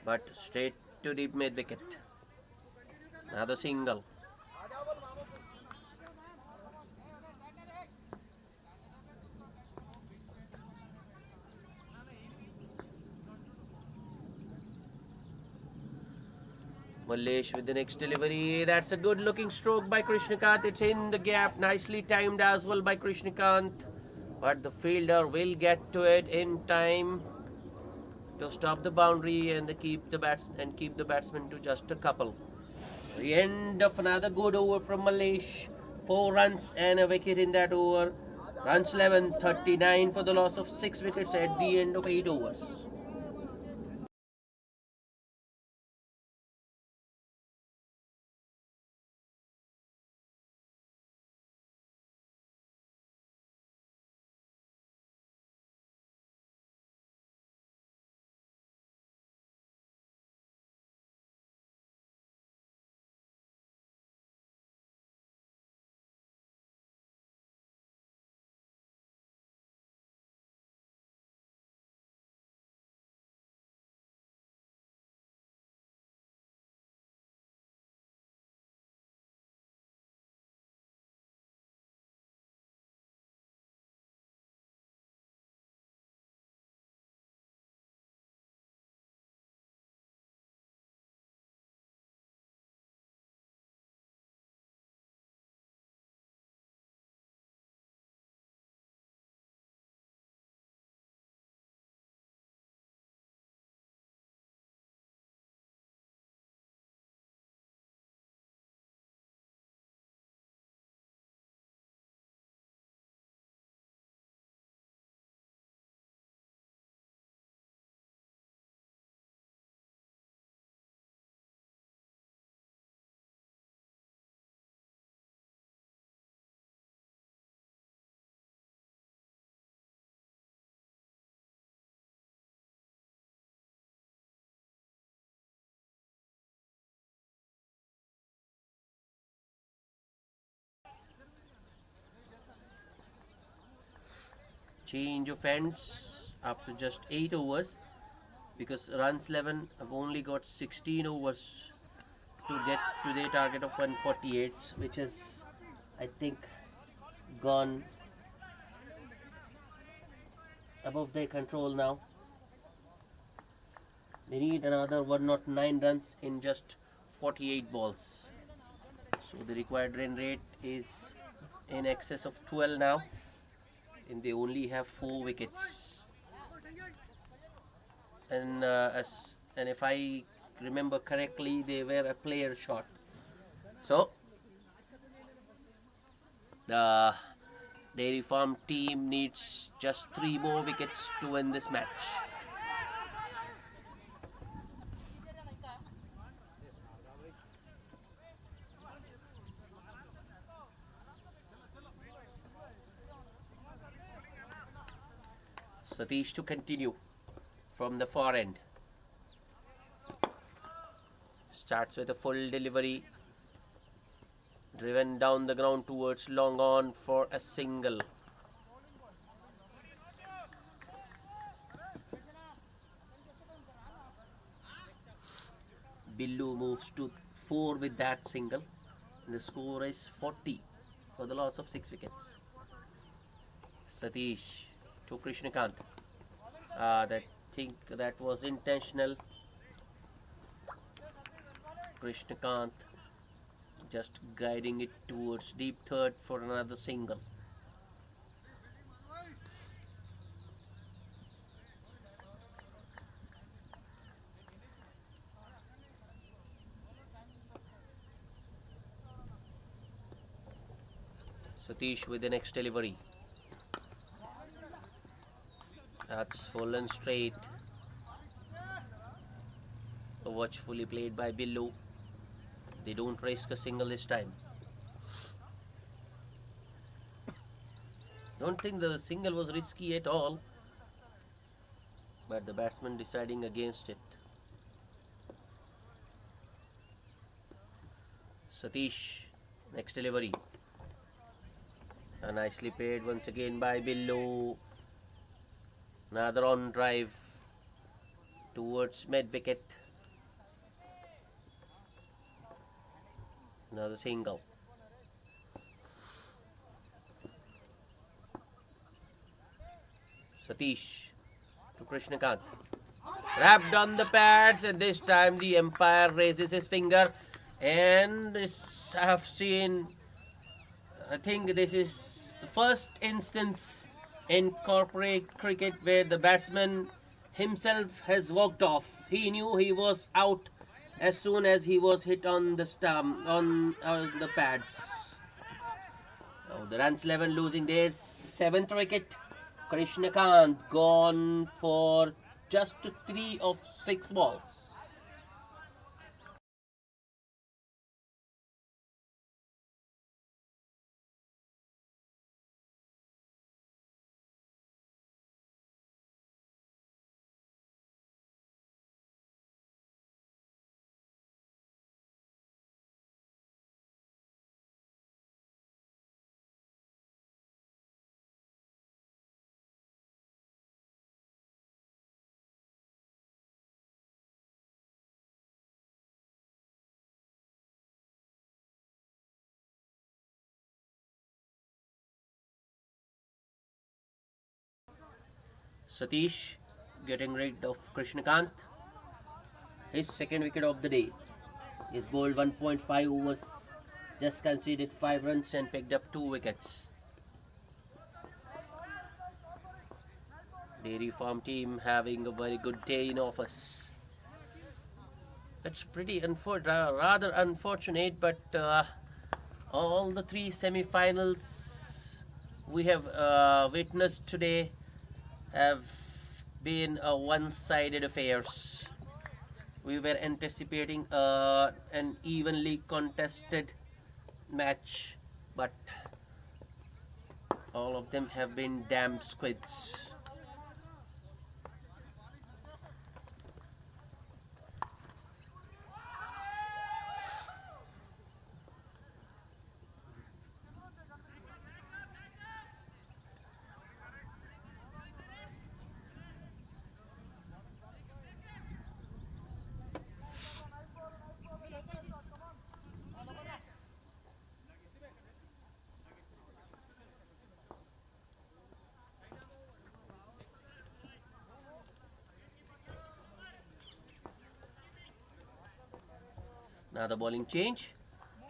but straight to deep mid wicket. Another single. Malish with the next delivery. That's a good looking stroke by Krishnakant. It's in the gap. Nicely timed as well by Krishnakant. But the fielder will get to it in time to stop the boundary and keep the batsman to just a couple. The end of another good over from Malish. 4 runs and a wicket in that over. Runs 11, 39 for the loss of 6 wickets at the end of 8 overs. change of ends after just 8 overs, because runs 11 have only got 16 overs to get to their target of 148, which is, I think, gone above their control now. They need another 109 runs in just 48 balls. So the required run rate is in excess of 12 now, and they only have 4 wickets. And if I remember correctly, they were a player short. So the Dairy Farm team needs just 3 more wickets to win this match. Satish to continue from the far end. Starts with a full delivery, driven down the ground towards long on for a single. Billu moves to 4 with that single. The score is 40 for the loss of 6 wickets. Satish to Krishnakant. I think that was intentional. Krishnakant just guiding it towards deep third for another single. Satish with the next delivery. That's full and straight. Watchfully played by Billu. They don't risk a single this time. Don't think the single was risky at all, but the batsman deciding against it. Satish, next delivery. Nicely played once again by Billu. Another on drive towards mid wicket. Another single. Satish to Krishnakant. Wrapped on the pads, and this time the umpire raises his finger. And I think this is the first instance in corporate cricket where the batsman himself has walked off. He knew he was out as soon as he was hit on the stump, on the pads. Now the runs 11 losing their 7th wicket. Krishnakant gone for just 3 of 6 balls. Satish getting rid of Krishnakant. His 2nd wicket of the day. He's bowled 1.5 overs, just conceded 5 runs and picked up 2 wickets. Dairy Farm team having a very good day in office. It's pretty rather unfortunate, but all the 3 semi-finals we have witnessed today have been one-sided affairs. We were anticipating an evenly contested match, but all of them have been damn squids. Another bowling change.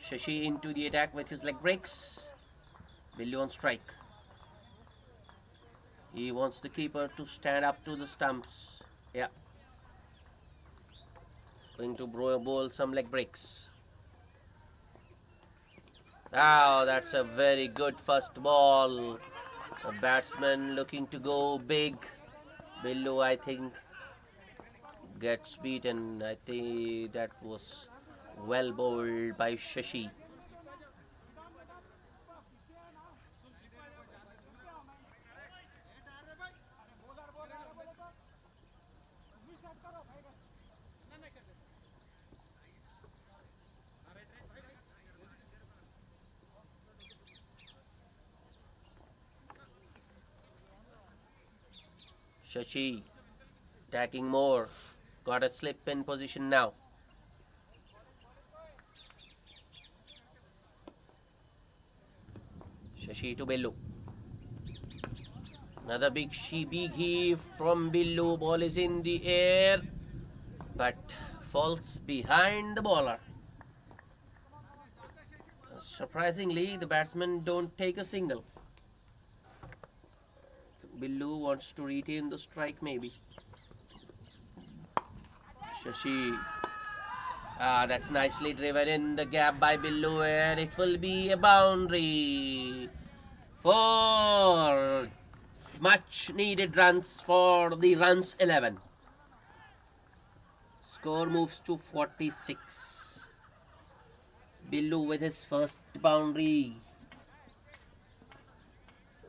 Shashi into the attack with his leg breaks. Billu on strike. He wants the keeper to stand up to the stumps. Yeah. He's going to bowl some leg breaks. Oh, that's a very good first ball. The batsman looking to go big. Billu, I think, gets beaten. I think that was well bowled by Shashi. Shashi attacking more. Got a slip in position now. Shashi to Billu. Another big heave from Billu. Ball is in the air, but falls behind the bowler. Surprisingly, the batsmen don't take a single. Billu wants to retain the strike maybe. Shashi. That's nicely driven in the gap by Billu, and it will be a boundary for much needed runs for the runs 11. Score moves to 46. Billu with his first boundary.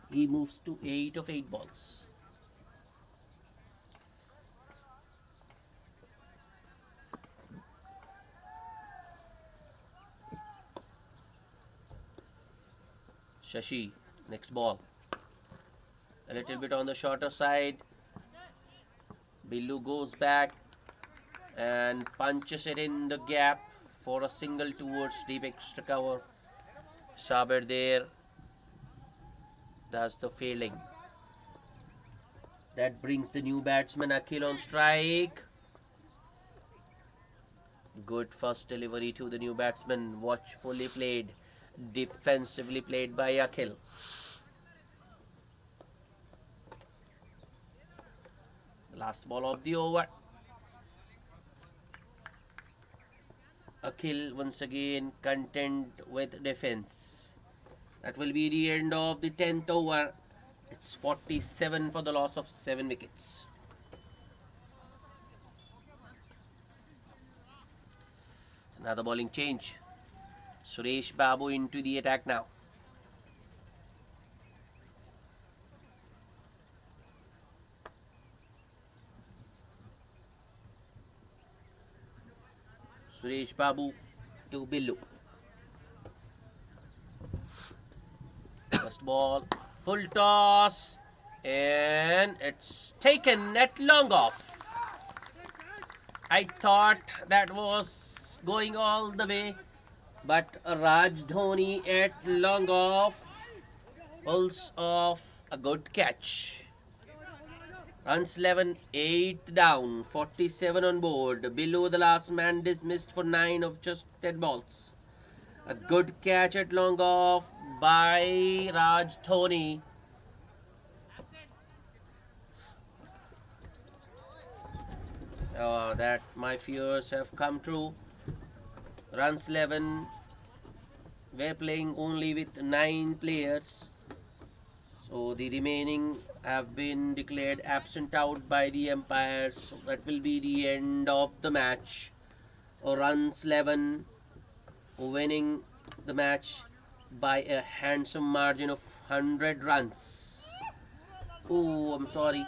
He moves to 8 of 8 balls. Shashi, next ball. A little bit on the shorter side. Billu goes back and punches it in the gap for a single towards deep extra cover. Saber there does the fielding. That brings the new batsman Akhil on strike. Good first delivery to the new batsman. Watchfully played. Defensively played by Akhil. The last ball of the over. Akhil once again content with defense. That will be the end of the 10th over. It's 47 for the loss of 7 wickets. Another bowling change. Suresh Babu into the attack now. Suresh Babu to Billu. First ball, full toss, and it's taken at long off. I thought that was going all the way, but Raj Dhoni at long off pulls off a good catch. Runs 11, 8 down, 47 on board. Below the last man dismissed for 9 of just 10 balls. A good catch at long off by Raj Dhoni. That my fears have come true. Runs 11. We're playing only with 9 players. So the remaining have been declared absent out by the umpires. So that will be the end of the match. Runs 11, winning the match by a handsome margin of 100 runs. Oh, I'm sorry.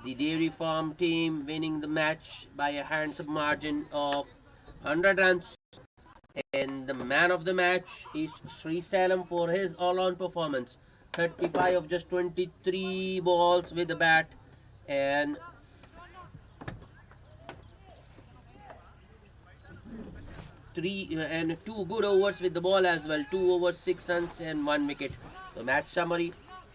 The Dairy Farm team winning the match by a handsome margin of 100 runs. And the man of the match is Sri Salam for his all-round performance. 35 of just 23 balls with the bat and two good overs with the ball as well. 2 overs, 6 runs and 1 wicket. The match summary: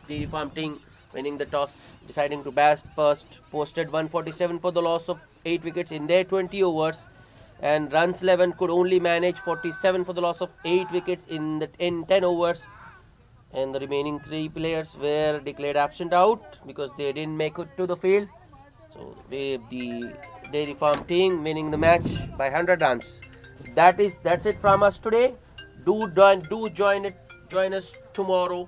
Dairy Farm team winning the toss, deciding to bat first, posted 147 for the loss of 8 wickets in their 20 overs. and runs 11 could only manage 47 for the loss of 8 wickets in 10 overs, and the remaining 3 players were declared absent out because they didn't make it to the field. So the Dairy Farm team winning the match by 100 runs. That's it from us today. Do join us tomorrow